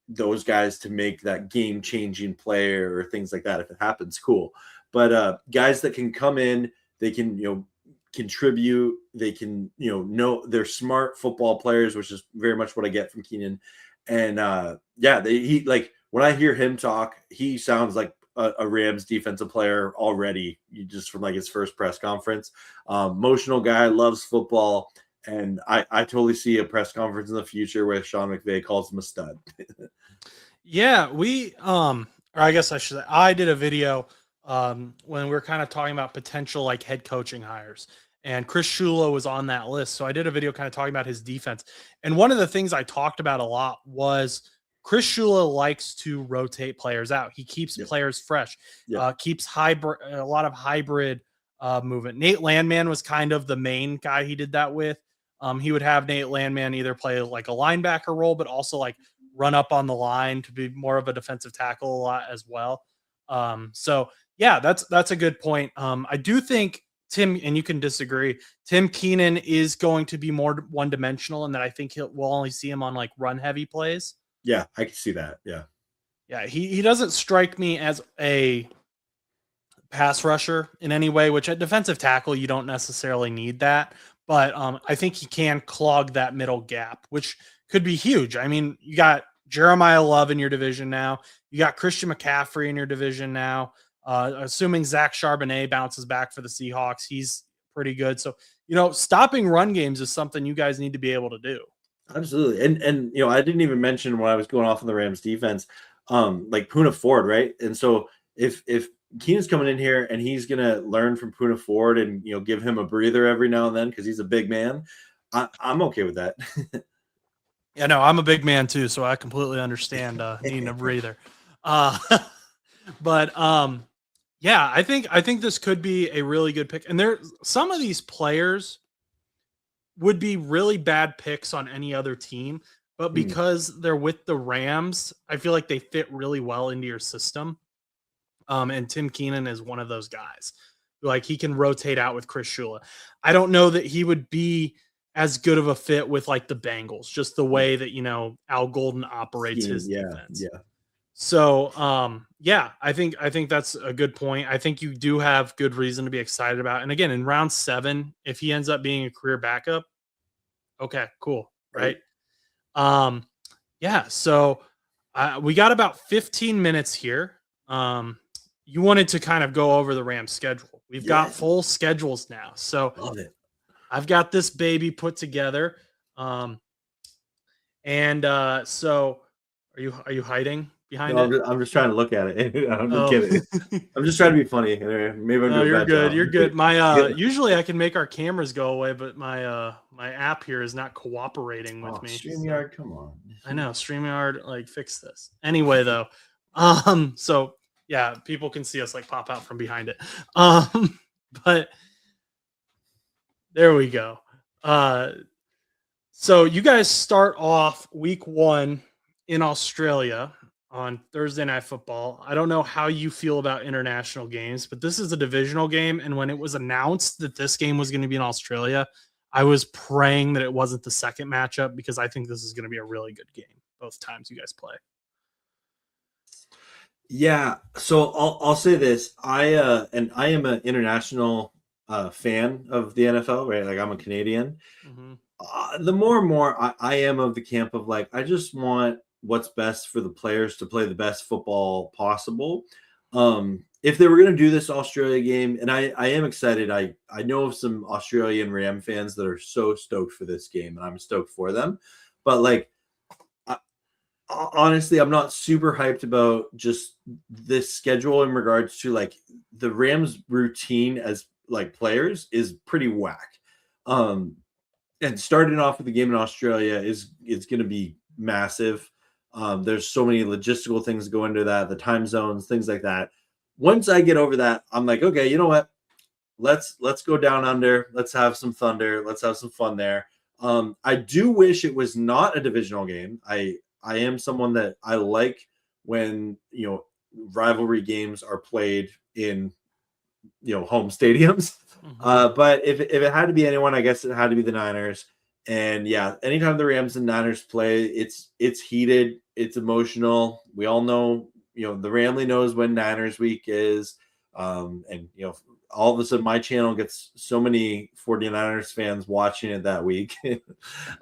those guys to make that game-changing play or things like that. If it happens, cool. But guys that can come in, they can contribute. They can know they're smart football players, which is very much what I get from Keenan. And he like when I hear him talk, he sounds like a Rams defensive player already, just from like his first press conference. Emotional guy, loves football. And I totally see a press conference in the future where Sean McVay calls him a stud. Yeah, or I guess I should say, I did a video when we were kind of talking about potential like head coaching hires, and Chris Shula was on that list. So I did a video kind of talking about his defense. And one of the things I talked about a lot was Chris Shula likes to rotate players out. He keeps players fresh, keeps a lot of hybrid movement. Nate Landman was kind of the main guy he did that with. He would have Nate Landman either play like a linebacker role, but also like run up on the line to be more of a defensive tackle a lot as well. So yeah, that's a good point. I do think Tim, and you can disagree, Tim Keenan is going to be more one-dimensional, and that I think we'll only see him on like run-heavy plays. Yeah, I can see that. Yeah. Yeah, he doesn't strike me as a pass rusher in any way, which at defensive tackle, you don't necessarily need that. But I think he can clog that middle gap, which could be huge. I mean, you got Jeremiah Love in your division now. You got Christian McCaffrey in your division now. Assuming Zach Charbonnet bounces back for the Seahawks, he's pretty good. So, stopping run games is something you guys need to be able to do. Absolutely. And I didn't even mention when I was going off on the Rams defense, like Poona Ford, right? And so if Keenan's coming in here and he's going to learn from Poona Ford and, give him a breather every now and then because he's a big man, I'm okay with that. Yeah, no, I'm a big man too, so I completely understand needing a breather. But yeah, I think this could be a really good pick. And some of these players would be really bad picks on any other team, but because they're with the Rams, I feel like they fit really well into your system. And Tim Keenan is one of those guys. Like he can rotate out with Chris Shula. I don't know that he would be as good of a fit with like the Bengals, just the way that Al Golden operates his defense. Yeah. So I think that's a good point. I think you do have good reason to be excited about. And again, in round 7, if he ends up being a career backup, okay, cool, right? So we got about 15 minutes here. You wanted to kind of go over the Rams schedule. We've got full schedules now. So love it. I've got this baby put together. So are you hiding behind it? I'm just trying to look at it. I'm just kidding. I'm just trying to be funny. Maybe I'm doing you're bad good. job. You're good. My usually I can make our cameras go away, but my app here is not cooperating with me. StreamYard, come on. I know StreamYard, like fix this. Anyway, though, so yeah, people can see us like pop out from behind it. But There we go. So you guys start off week 1 in Australia on Thursday Night Football. I don't know how you feel about international games, but this is a divisional game. And when it was announced that this game was going to be in Australia, I was praying that it wasn't the second matchup because I think this is going to be a really good game both times you guys play. Yeah, so I'll say this. I am an international fan of the NFL, right? Like I'm a Canadian. Mm-hmm. The more and more I am of the camp of like I just want what's best for the players to play the best football possible. If they were going to do this Australia game, and I am excited. I know of some Australian Ram fans that are so stoked for this game, and I'm stoked for them. But like honestly, I'm not super hyped about just this schedule in regards to like the Rams routine as like players is pretty whack. And starting off with the game in Australia is going to be massive. There's so many logistical things that go into that, the time zones, things like that. Once I get over that, I'm like, okay, you know what? Let's go down under. Let's have some thunder. Let's have some fun there. I do wish it was not a divisional game. I am someone that I like when, rivalry games are played in, home stadiums. Mm-hmm. But if it had to be anyone, I guess it had to be the Niners. And yeah, anytime the Rams and Niners play, it's heated, it's emotional. We all know, the Ramley knows when Niners week is. And all of a sudden my channel gets so many 49ers fans watching it that week.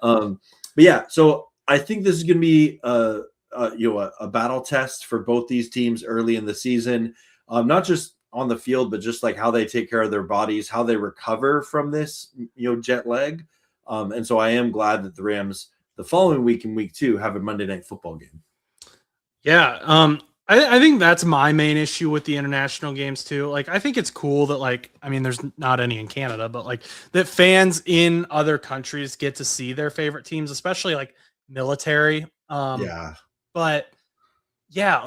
But yeah, so I think this is going to be a battle test for both these teams early in the season, not just on the field, but just like how they take care of their bodies, how they recover from this, jet lag. And so I am glad that the Rams the following week in week 2 have a Monday Night Football game. Yeah. I think that's my main issue with the international games too. Like, I think it's cool that there's not any in Canada, but like that fans in other countries get to see their favorite teams, especially like military. Yeah. But yeah,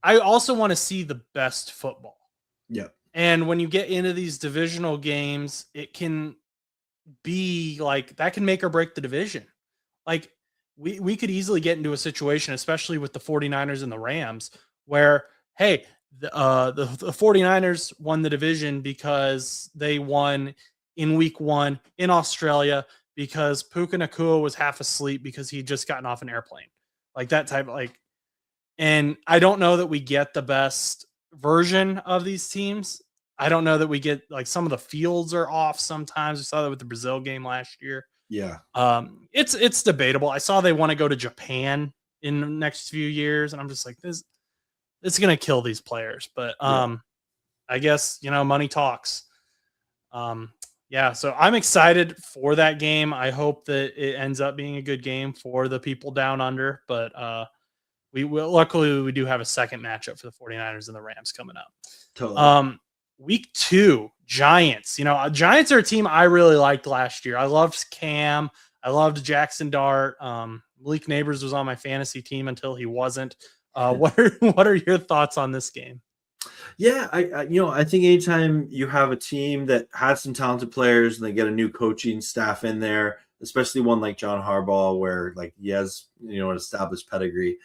I also want to see the best football. Yeah. And when you get into these divisional games, it can be like that can make or break the division. Like we could easily get into a situation, especially with the 49ers and the Rams, where, hey, the 49ers won the division because they won in week 1 in Australia because Puka Nacua was half asleep because he'd just gotten off an airplane. Like that type of and I don't know that we get the best version of these teams. I don't know that we get some of the fields are off sometimes. We saw that with the Brazil game last year. Yeah. It's debatable. I saw they want to go to Japan in the next few years, and I'm just like, it's gonna kill these players. But I guess money talks. Yeah, so I'm excited for that game. I hope that it ends up being a good game for the people down under. But luckily we do have a second matchup for the 49ers and the Rams coming up. Totally. Week 2, Giants. Giants are a team I really liked last year. I loved Cam. I loved Jackson Dart. Malik Neighbors was on my fantasy team until he wasn't. What are your thoughts on this game? Yeah, I think anytime you have a team that has some talented players and they get a new coaching staff in there, especially one like John Harbaugh, where he has an established pedigree.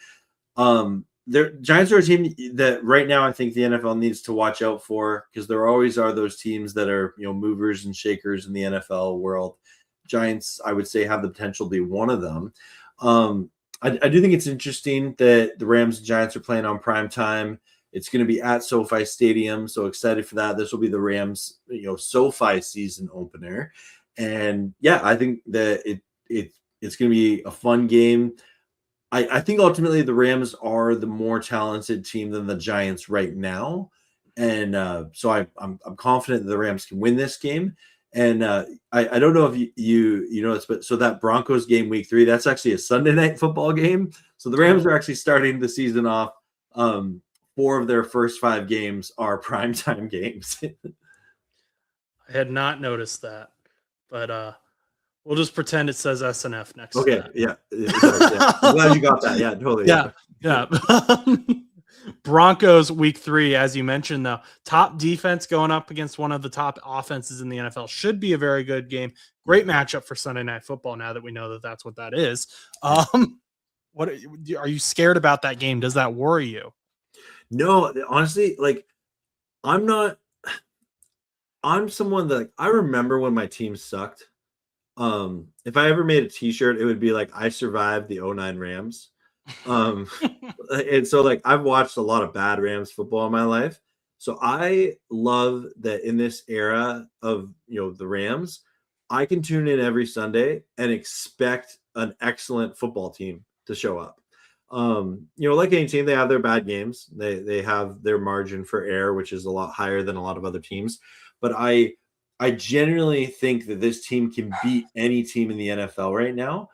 The Giants are a team that right now I think the NFL needs to watch out for, because there always are those teams that are movers and shakers in the NFL world. Giants, I would say, have the potential to be one of them. I do think it's interesting that the Rams and Giants are playing on prime time. It's going to be at SoFi Stadium, so excited for that. This will be the Rams, SoFi season opener, and yeah, I think that it's going to be a fun game. I think ultimately the Rams are the more talented team than the Giants right now, and so I'm confident that the Rams can win this game. And I don't know if you know this, but so that Broncos game week 3, that's actually a Sunday Night Football game. So the Rams are actually starting the season off. 4 of their first 5 games are primetime games. I had not noticed that, but we'll just pretend it says SNF next to Okay, that. yeah. I'm glad you got that. Yeah, totally. Yeah. Broncos week 3, as you mentioned, though, top defense going up against one of the top offenses in the NFL should be a very good game. Great matchup for Sunday Night Football. Now that we know that that's what that is, what are you scared about that game? Does that worry you? No, honestly, like I'm not. I'm someone that I remember when my team sucked. If I ever made a T-shirt, it would be like I survived the '09 Rams. Um, and so like I've watched a lot of bad Rams football in my life. So I love that in this era of the Rams, I can tune in every Sunday and expect an excellent football team to show up. Like any team, they have their bad games. They have their margin for error, which is a lot higher than a lot of other teams. But I genuinely think that this team can beat any team in the NFL right now.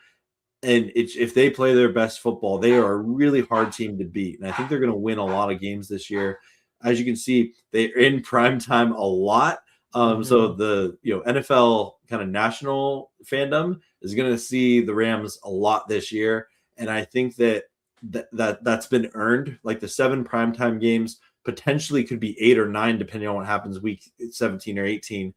And if they play their best football, they are a really hard team to beat. And I think they're going to win a lot of games this year. As you can see, they're in prime time a lot. So the NFL kind of national fandom is going to see the Rams a lot this year. And I think that's been earned. Like the 7 primetime games potentially could be 8 or 9, depending on what happens week 17 or 18.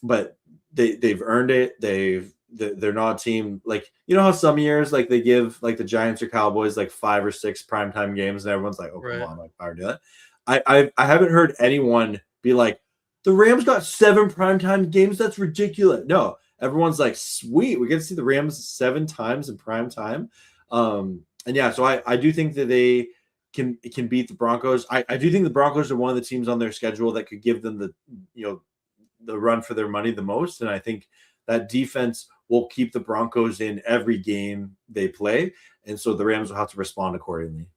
But they've earned it. They're not a team like, how some years like they give like the Giants or Cowboys like 5 or 6 primetime games and everyone's like, oh, come on, like I do that. I haven't heard anyone be like, the Rams got 7 primetime games. That's ridiculous. No, everyone's like, sweet, we get to see the Rams 7 times in prime time. And yeah, so I do think that they can beat the Broncos. I do think the Broncos are one of the teams on their schedule that could give them the run for their money the most. And I think that defense will keep the Broncos in every game they play. And so the Rams will have to respond accordingly.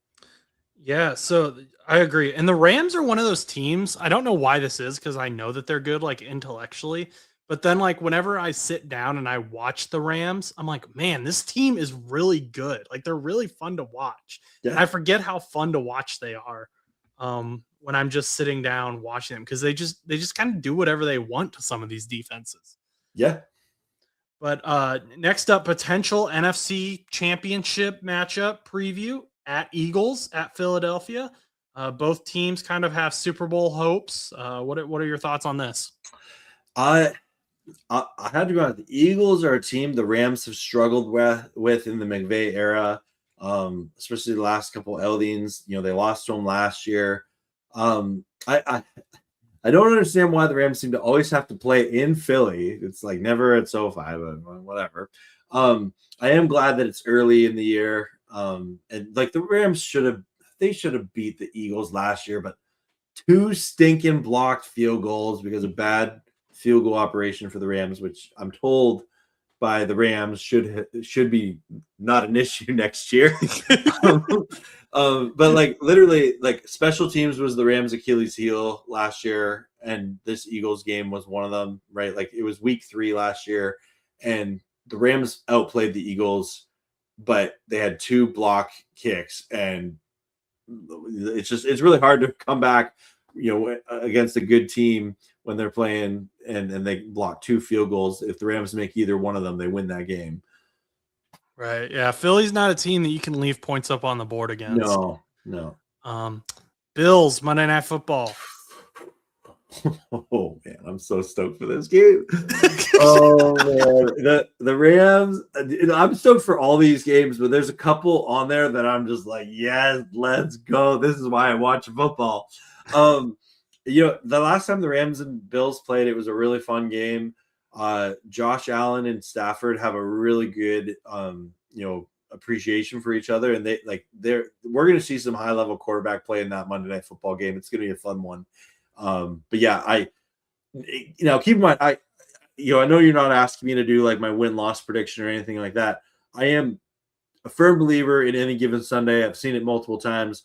Yeah, so I agree. And the Rams are one of those teams. I don't know why this is because I know that they're good, like intellectually. But then, like, whenever I sit down and I watch the Rams, I'm like, man, this team is really good. Like, they're really fun to watch. Yeah. And I forget how fun to watch they are when I'm just sitting down watching them because they just kind of do whatever they want to some of these defenses. Yeah. But next up, potential NFC Championship matchup preview at Eagles at Philadelphia. Both teams kind of have Super Bowl hopes. What are your thoughts on this? I had to go out. The Eagles are a team the Rams have struggled with in the McVay era, especially the last couple outings. They lost to them last year. I don't understand why the Rams seem to always have to play in Philly. It's like never at SoFi, but whatever. I am glad that it's early in the year. And like the Rams should have beat the Eagles last year, but 2 stinking blocked field goals because of bad field goal operation for the Rams, which I'm told by the Rams should be not an issue next year. But like literally, like special teams was the Rams' Achilles heel last year, and this Eagles game was one of them, right? Like it was week 3 last year, and the Rams outplayed the Eagles, but they had 2 block kicks, and it's really hard to come back, against a good team when they're playing and they block 2 field goals. If the Rams make either one of them, they win that game. Right. Yeah. Philly's not a team that you can leave points up on the board against. No. Bills, Monday Night Football. Oh man, I'm so stoked for this game. Oh man, the Rams. I'm stoked for all these games, but there's a couple on there that I'm just like, yes, let's go. This is why I watch football. The last time the Rams and Bills played, it was a really fun game. Josh Allen and Stafford have a really good, appreciation for each other, and we're going to see some high level quarterback play in that Monday Night Football game. It's going to be a fun one. But yeah, keep in mind, I know you're not asking me to do like my win-loss prediction or anything like that. I am a firm believer in any given Sunday. I've seen it multiple times.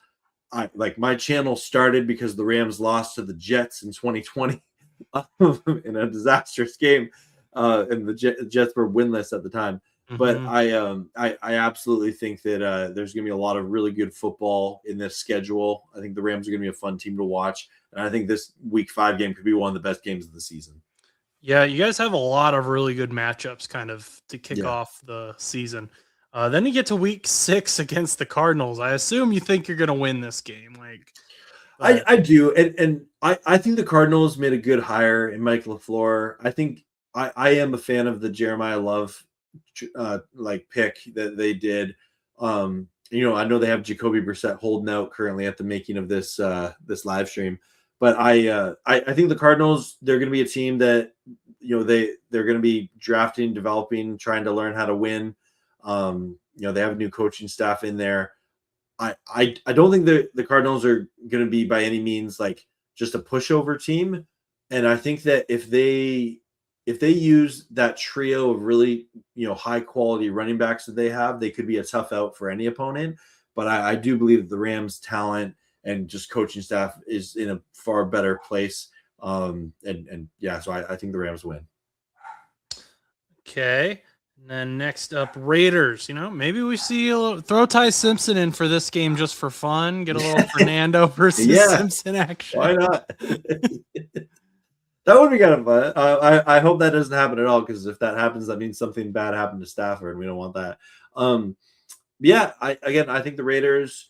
My channel started because the Rams lost to the Jets in 2020 in a disastrous game, and the Jets were winless at the time. But I absolutely think that there's going to be a lot of really good football in this schedule. I think the Rams are going to be a fun team to watch, and I think this Week 5 game could be one of the best games of the season. Yeah, you guys have a lot of really good matchups kind of to kick off the season. Then you get to week 6 against the Cardinals. I assume you think you're going to win this game. I do. And I think the Cardinals made a good hire in Mike LaFleur. I think I am a fan of the Jeremiah Love pick that they did. I know they have Jacoby Brissett holding out currently at the making of this live stream, but I think the Cardinals, they're going to be a team that they're going to be drafting, developing, trying to learn how to win. They have a new coaching staff in there. I don't think the Cardinals are going to be by any means like just a pushover team, and I think that if they use that trio of really high quality running backs that they have, they could be a tough out for any opponent. But I do believe that the Rams' talent and just coaching staff is in a far better place. So I think the Rams win. Okay. And then next up, Raiders. Maybe we see throw Ty Simpson in for this game just for fun. Get a little Fernando versus Simpson action. Why not? That would be kind of fun. I hope that doesn't happen at all, because if that happens, that means something bad happened to Stafford, and we don't want that. I think the Raiders.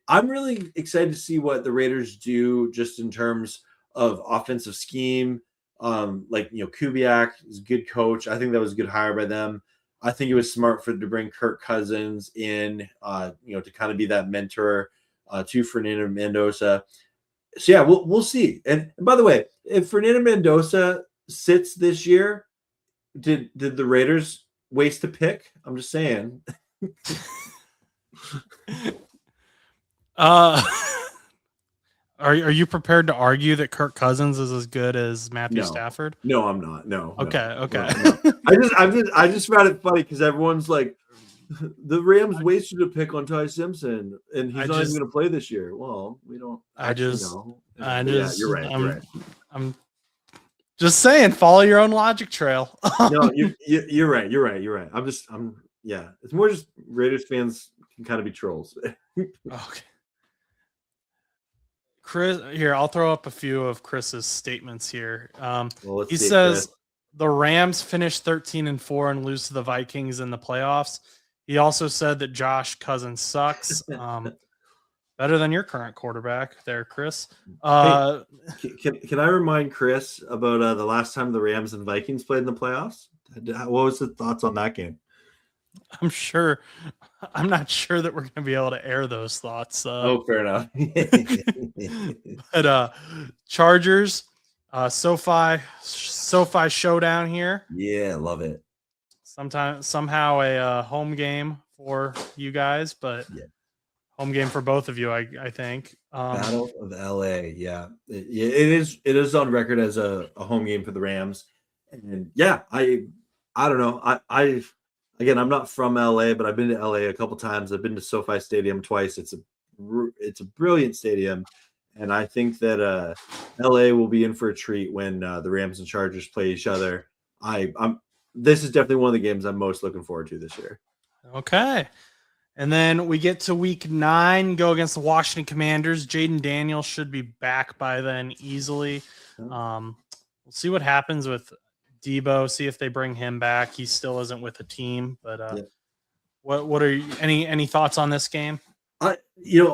I'm really excited to see what the Raiders do, just in terms of offensive scheme. Kubiak is a good coach. I think that was a good hire by them. I think it was smart to bring Kirk Cousins in, to kind of be that mentor to Fernando Mendoza. So yeah, we'll see. And by the way, if Fernando Mendoza sits this year, did the Raiders waste a pick? I'm just saying. Are you prepared to argue that Kirk Cousins is as good as Matthew Stafford? No, I'm not. No. Okay. No. I just found it funny because everyone's like, the Rams wasted a pick on Ty Simpson, and he's not even going to play this year. Well, we don't. Know. You're right. I'm just saying, follow your own logic trail. No, you're right. It's more just Raiders fans can kind of be trolls. Okay. Chris, here, I'll throw up a few of Chris's statements here. He says the Rams finished 13-4 and lose to the Vikings in the playoffs. He also said that Josh Cousins sucks. Better than your current quarterback there, Chris. Can I remind Chris about the last time the Rams and Vikings played in the playoffs? What was the thoughts on that game? I'm not sure that we're going to be able to air those thoughts. Fair enough. But Chargers, SoFi showdown here. Yeah, love it. Somehow a home game for you guys, but home game for both of you, I think. Battle of LA, yeah. It is on record as a home game for the Rams. And I don't know. Again, I'm not from LA, but I've been to LA a couple times. I've been to SoFi Stadium twice. It's a brilliant stadium, and I think that LA will be in for a treat when the Rams and Chargers play each other. This is definitely one of the games I'm most looking forward to this year. Okay, and then we get to week 9, go against the Washington Commanders. Jaden Daniels should be back by then easily. We'll see what happens with Debo, see if they bring him back. He still isn't with the team, but what are you, any thoughts on this game? I did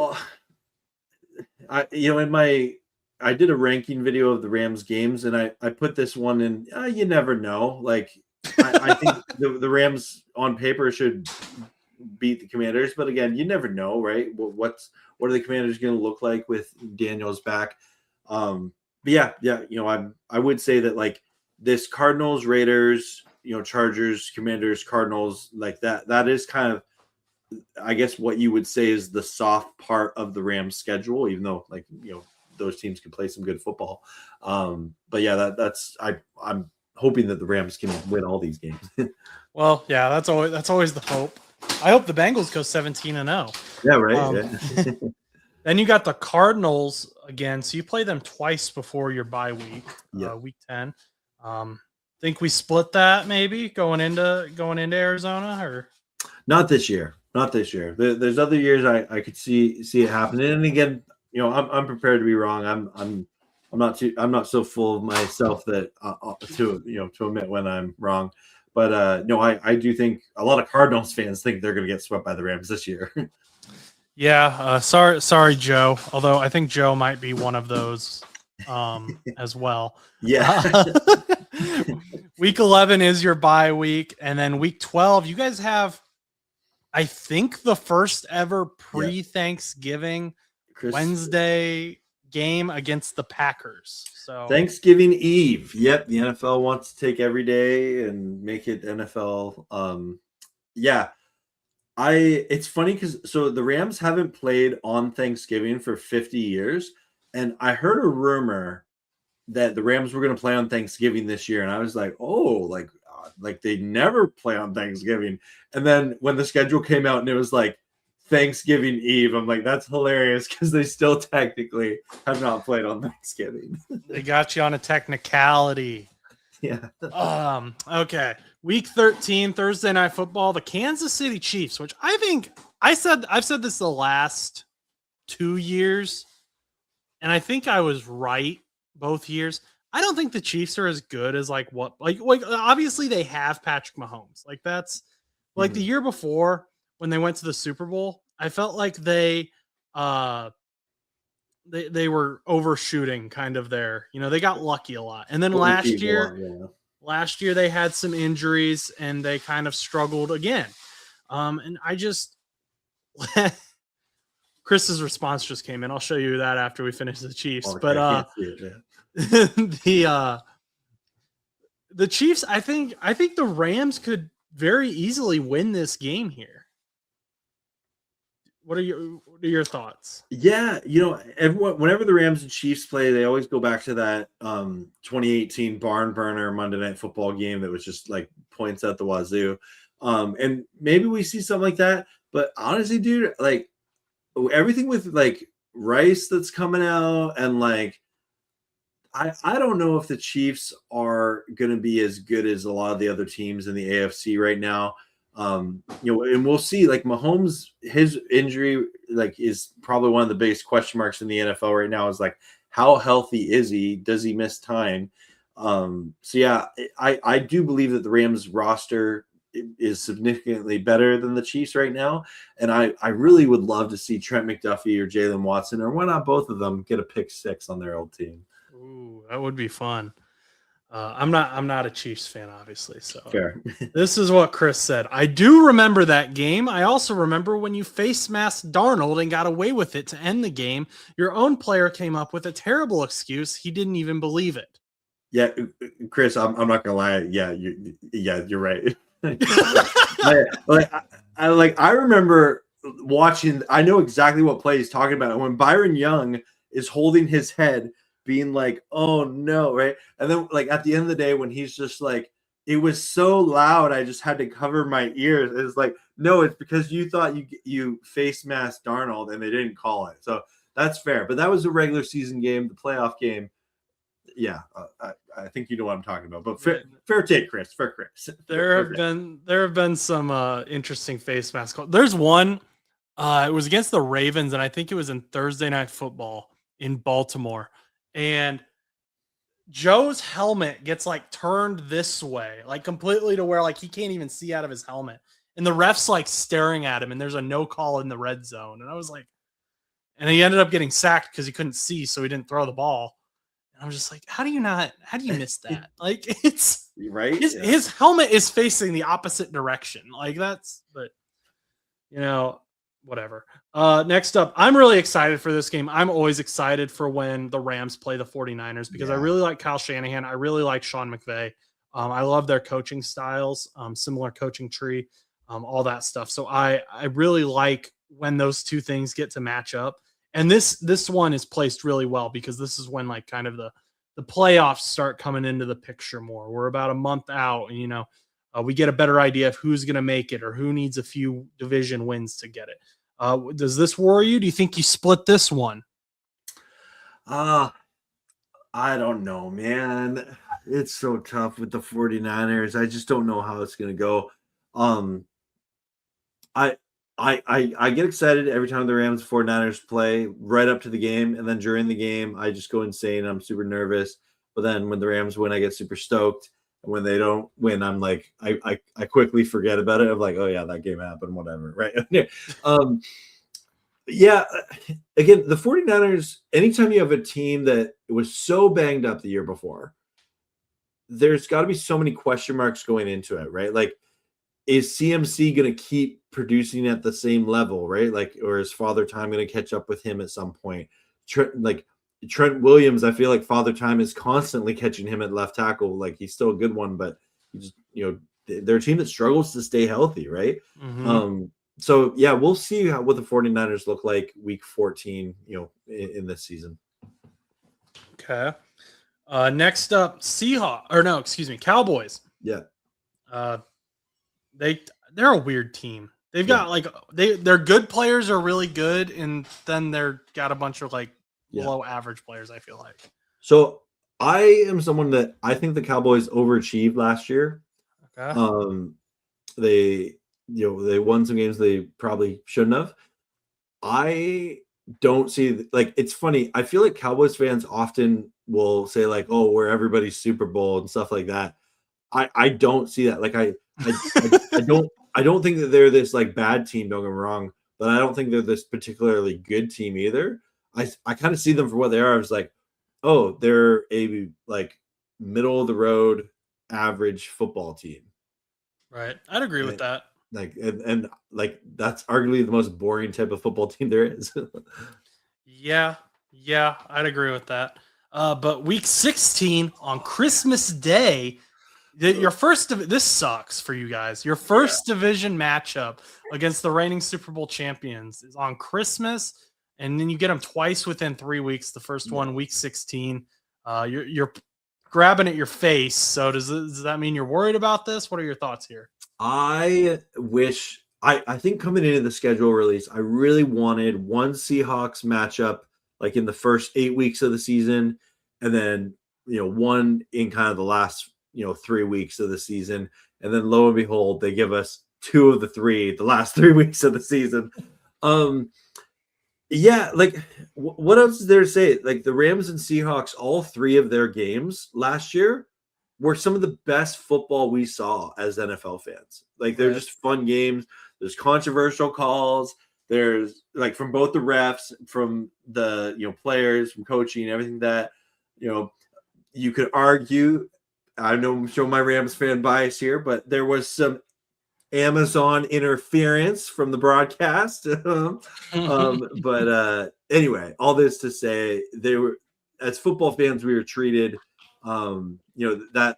a ranking video of the Rams games, and I put this one in. You never know. Like I think the Rams on paper should beat the Commanders, but again, you never know, right? What are the Commanders going to look like with Daniels back? I would say that like this Cardinals, Raiders, Chargers, Commanders, Cardinals, like that is kind of, I guess, what you would say is the soft part of the Rams schedule, even though those teams can play some good football. I'm hoping that the Rams can win all these games. Well, yeah, that's always the hope. I hope the Bengals go 17-0. Yeah, right. Then you got the Cardinals again, so you play them twice before your bye week, week 10. Think we split that maybe going into Arizona, or not this year? Not this year. There's other years I could see it happening. And again, I'm prepared to be wrong. I'm not so full of myself that to admit when I'm wrong. But no, I do think a lot of Cardinals fans think they're going to get swept by the Rams this year. Yeah, sorry, Joe. Although I think Joe might be one of those as well. Yeah. Week 11 is your bye week, and then week 12, you guys have, I think, the first ever pre-Thanksgiving Wednesday game against the Packers. So Thanksgiving Eve. Yep, the NFL wants to take every day and make it NFL. Yeah. It's funny because the Rams haven't played on Thanksgiving for 50 years, and I heard a rumor that the Rams were going to play on Thanksgiving this year, and I was like, oh, like they never play on Thanksgiving. And then when the schedule came out and it was like Thanksgiving Eve, I'm like, that's hilarious because they still technically have not played on Thanksgiving. They got you on a technicality. Yeah. Okay. Week 13, Thursday Night Football, the Kansas City Chiefs, which I think I've said this the last 2 years, and I think I was right both years. I don't think the Chiefs are as good as like obviously they have Patrick Mahomes. Like that's like the year before when they went to the Super Bowl, I felt like they were overshooting kind of there. They got lucky a lot. And then last year they had some injuries and they kind of struggled again. And I just Chris's response just came in. I'll show you that after we finish the Chiefs. Okay, but the Chiefs, I think the Rams could very easily win this game here. What are your thoughts? Yeah, everyone, whenever the Rams and Chiefs play, they always go back to that 2018 barn burner Monday Night Football game that was just like points at the wazoo. And maybe we see something like that. But honestly, dude, like everything with like Rice that's coming out and like I don't know if the Chiefs are going to be as good as a lot of the other teams in the AFC right now. And we'll see. Like Mahomes, his injury like is probably one of the biggest question marks in the NFL right now. Is like how healthy is he? Does he miss time? So yeah, I do believe that the Rams roster is significantly better than the Chiefs right now, and I really would love to see Trent McDuffie or Jalen Watson, or why not both of them, get a pick six on their old team. Ooh, that would be fun. I'm not a Chiefs fan, obviously. So fair. This is what Chris said. I do remember that game. I also remember when you face masked Darnold and got away with it to end the game. Your own player came up with a terrible excuse. He didn't even believe it. Yeah, Chris, I'm not gonna lie. Yeah, you're right. I remember watching. I know exactly what play he's talking about. When Byron Young is holding his head, being like, "Oh no!" Right, and then like at the end of the day, when he's just like, "It was so loud, I just had to cover my ears." It's like, no, it's because you thought you face masked Darnold and they didn't call it. So that's fair. But that was a regular season game, the playoff game. Yeah, I think you know what I'm talking about. But fair take, Chris. Fair, Chris. There have been some interesting face mask calls. There's one. It was against the Ravens, and I think it was in Thursday Night Football in Baltimore. And Joe's helmet gets like turned this way, like completely to where like he can't even see out of his helmet. And the ref's like staring at him, and there's a no call in the red zone. And I was like, and he ended up getting sacked because he couldn't see, so he didn't throw the ball. And I'm just like, how do you miss that? Like it's right. His helmet is facing the opposite direction. Like that's, but whatever. Next up, I'm really excited for this game. I'm always excited for when the Rams play the 49ers because I really like Kyle Shanahan. I really like Sean McVay. I love their coaching styles, similar coaching tree, all that stuff. So I really like when those two things get to match up. And this one is placed really well because this is when like kind of the playoffs start coming into the picture more. We're about a month out and, we get a better idea of who's going to make it or who needs a few division wins to get it. Does this worry you? Do you think you split this one? I don't know, man. It's so tough with the 49ers. I just don't know how it's going to go. I get excited every time the Rams 49ers play right up to the game. And then during the game, I just go insane. I'm super nervous. But then when the Rams win, I get super stoked. When they don't win, I'm like, I quickly forget about it. I'm like, oh yeah, that game happened, whatever, right? Yeah, again, the 49ers, anytime you have a team that was so banged up the year before, there's got to be so many question marks going into it, right? Like, is CMC going to keep producing at the same level, right? Like, or is Father Time going to catch up with him at some point? Trent Williams, I feel like Father Time is constantly catching him at left tackle. Like, he's still a good one, but he just, they're a team that struggles to stay healthy, right? Mm-hmm. So yeah, we'll see what the 49ers look like week 14, in this season. Okay. Next up, Cowboys. Yeah. They're a weird team. They've got like their good players are really good, and then they're got a bunch of like below average players, I feel like. So I am someone that I think the Cowboys overachieved last year. Okay. They won some games they probably shouldn't have. I don't see, like, it's funny. I feel like Cowboys fans often will say like, "Oh, we're everybody's Super Bowl" and stuff like that. I don't see that. Like, I don't think that they're this like bad team. Don't get me wrong, but I don't think they're this particularly good team either. I kind of see them for what they are. I was like, oh, they're a like middle of the road average football team. Right. I'd agree with that. Like, and like, that's arguably the most boring type of football team there is. Yeah, I'd agree with that. But week 16 on Christmas Day, this sucks for you guys. Your first division matchup against the reigning Super Bowl champions is on Christmas, and then you get them twice within 3 weeks. The first one, week 16. You're grabbing at your face. So does that mean you're worried about this? What are your thoughts here? I think coming into the schedule release, I really wanted one Seahawks matchup like in the first 8 weeks of the season, and then one in kind of the last 3 weeks of the season, and then lo and behold, they give us two of the last 3 weeks of the season. Yeah, like what else is there to say? Like, the Rams and Seahawks, all three of their games last year were some of the best football we saw as NFL fans. Like, they're just fun games. There's controversial calls. There's like from both the refs, from the players, from coaching, everything that you could argue. I know I'm showing my Rams fan bias here, but there was some Amazon interference from the broadcast. But anyway, all this to say, they were, as football fans, we were treated. That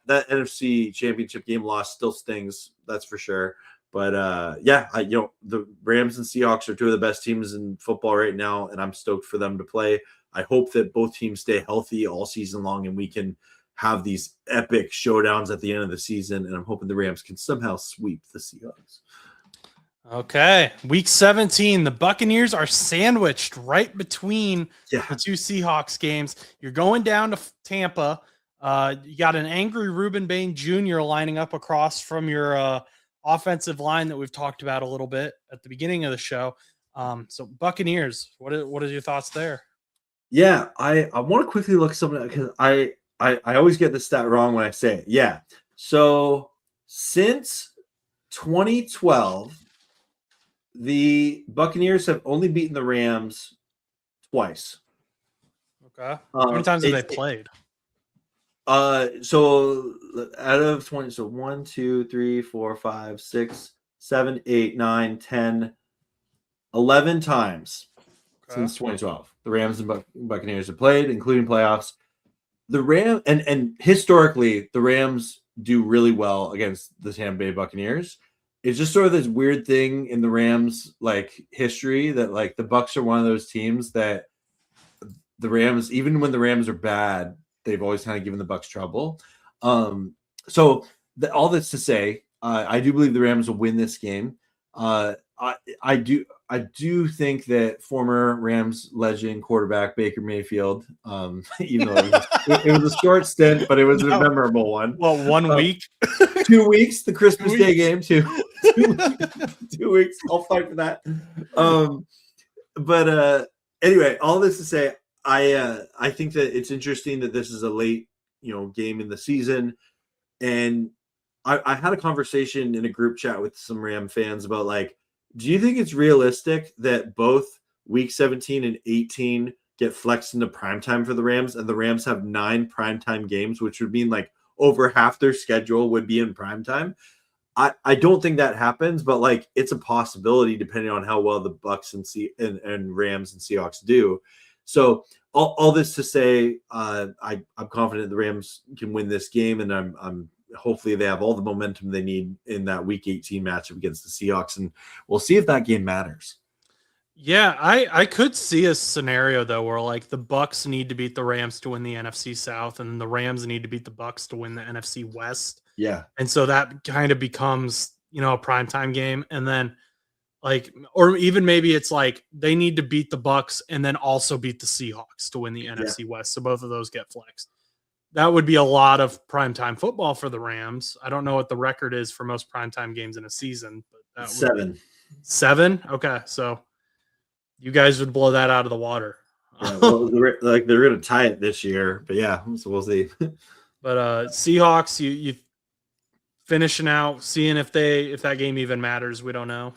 NFC Championship game loss still stings, that's for sure. But the Rams and Seahawks are two of the best teams in football right now, and I'm stoked for them to play. I hope that both teams stay healthy all season long, and we can have these epic showdowns at the end of the season. And I'm hoping the Rams can somehow sweep the Seahawks. Okay. Week 17, the Buccaneers are sandwiched right between the two Seahawks games. You're going down to Tampa. You got an angry Reuben Bain Jr. lining up across from your offensive line that we've talked about a little bit at the beginning of the show. So Buccaneers, what are your thoughts there? Yeah, I want to quickly look something because I always get the stat wrong when I say it. Yeah. So since 2012, the Buccaneers have only beaten the Rams twice. Okay. How many times have they played? So out of 20, so 1, 2, 3, 4, 5, 6, 7, 8, 9, 10, 11 times since 2012. The Rams and Buccaneers have played, including playoffs. The Rams, and historically, the Rams do really well against the Tampa Bay Buccaneers. It's just sort of this weird thing in the Rams like history that like the Bucs are one of those teams that the Rams, even when the Rams are bad, they've always kind of given the Bucs trouble. So all this to say, I do believe the Rams will win this game. I do think that former Rams legend quarterback Baker Mayfield, even though it was a short stint, but it was a memorable one. Well, 1 week, 2 weeks, the Christmas Day game, 2 weeks. I'll fight for that. But anyway, all this to say, I think that it's interesting that this is a late game in the season, And I had a conversation in a group chat with some Ram fans about like, do you think it's realistic that both week 17 and 18 get flexed into primetime for the Rams, and the Rams have 9 primetime games, which would mean like over half their schedule would be in primetime? I don't think that happens, but like it's a possibility depending on how well the Bucks and Rams and Seahawks do. So all this to say, I'm confident the Rams can win this game, and I'm hopefully they have all the momentum they need in that Week 18 matchup against the Seahawks, and we'll see if that game matters. Yeah, I could see a scenario though where like the Bucks need to beat the Rams to win the NFC South, and the Rams need to beat the Bucks to win the NFC West. Yeah, And so that kind of becomes, a primetime game. And then like, or even maybe it's like they need to beat the Bucks and then also beat the Seahawks to win the NFC West. So both of those get flexed. That would be a lot of primetime football for the Rams. I don't know what the record is for most primetime games in a season, but that 7. 7. Okay. So you guys would blow that out of the water. Yeah, well, they're going to tie it this year, but yeah, so we'll see. But Seahawks, you finishing out, seeing if that game even matters. We don't know.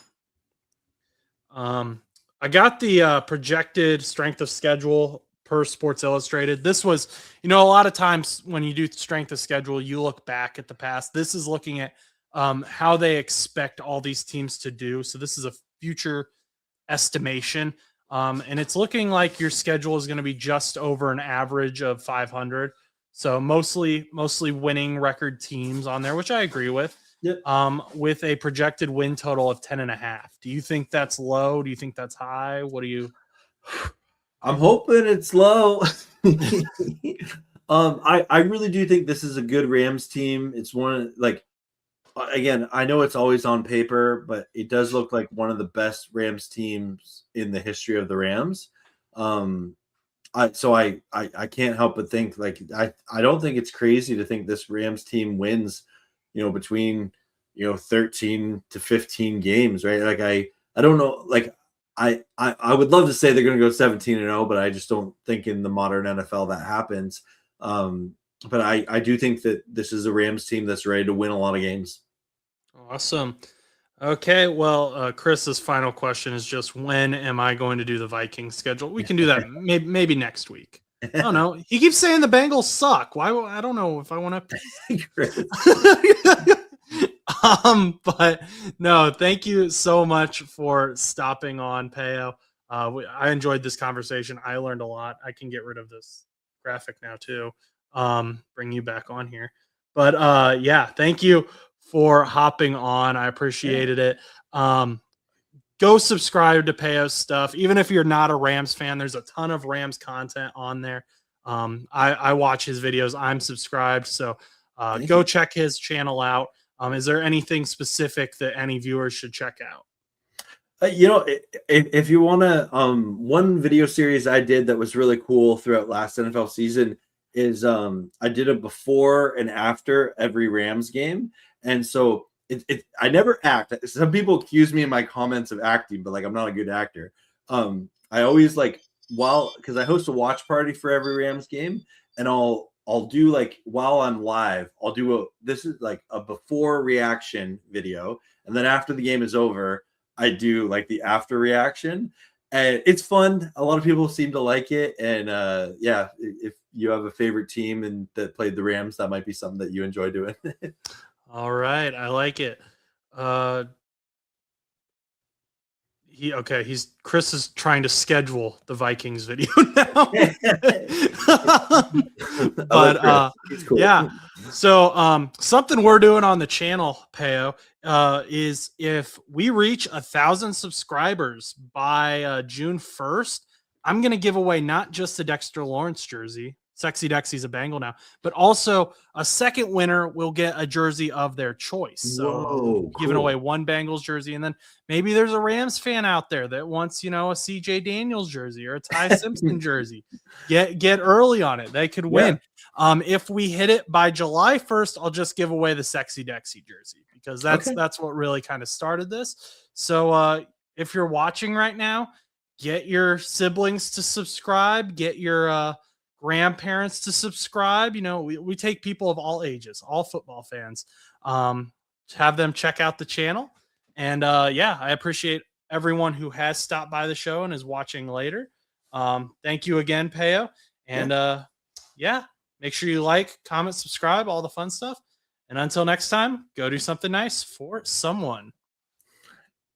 I got the projected strength of schedule per Sports Illustrated. This was, a lot of times when you do strength of schedule, you look back at the past. This is looking at how they expect all these teams to do. So this is a future estimation. And it's looking like your schedule is going to be just over an average of 500. So mostly winning record teams on there, which I agree with. Yep. With a projected win total of 10.5. Do you think that's low? Do you think that's high? What do you? I'm hoping it's low. I really do think this is a good Rams team. It's one like, again, I know it's always on paper, but it does look like one of the best Rams teams in the history of the Rams. I can't help but think like I don't think it's crazy to think this Rams team wins, between 13 to 15 games, right? Like I don't know, like I would love to say they're going to go 17-0, but I just don't think in the modern NFL that happens. But I do think that this is a Rams team that's ready to win a lot of games. Awesome. Okay, well, Chris's final question is just when am I going to do the Vikings schedule? We can do that maybe next week. I don't know. He keeps saying the Bengals suck. Why? I don't know if I want to. But no, thank you so much for stopping on, Payo. I enjoyed this conversation. I learned a lot. I can get rid of this graphic now too. Bring you back on here. But yeah, thank you for hopping on. I appreciated it. Go subscribe to Payo's stuff. Even if you're not a Rams fan, there's a ton of Rams content on there. I watch his videos. I'm subscribed. So go check his channel out. Is there anything specific that any viewers should check out? If you want to, one video series I did that was really cool throughout last NFL season is I did a before and after every Rams game. And so I never act. Some people accuse me in my comments of acting, but like I'm not a good actor. I always because I host a watch party for every Rams game, and I'll do like while I'm live, this is like a before reaction video, and then after the game is over, I do like the after reaction, and it's fun. A lot of people seem to like it, and yeah, if you have a favorite team and that played the Rams, that might be something that you enjoy doing. All right, I like it. Chris is trying to schedule the Vikings video now. But cool. Yeah. So something we're doing on the channel, Payo, is if we reach 1,000 subscribers by June 1st, I'm going to give away not just a Dexter Lawrence jersey. Sexy Dexy's a Bengal now, but also a second winner will get a jersey of their choice. So giving away one Bengals jersey, and then maybe there's a Rams fan out there that wants, a CJ Daniels jersey or a Ty Simpson jersey. Get early on it. They could win. Yeah. If we hit it by July 1st, I'll just give away the Sexy Dexy jersey because that's what really kind of started this. So if you're watching right now, get your siblings to subscribe, get your grandparents to subscribe. You know, we take people of all ages, all football fans, to have them check out the channel. And yeah, I appreciate everyone who has stopped by the show and is watching later. Thank you again, Payo. And yeah, make sure you like, comment, subscribe, all the fun stuff. And until next time, go do something nice for someone.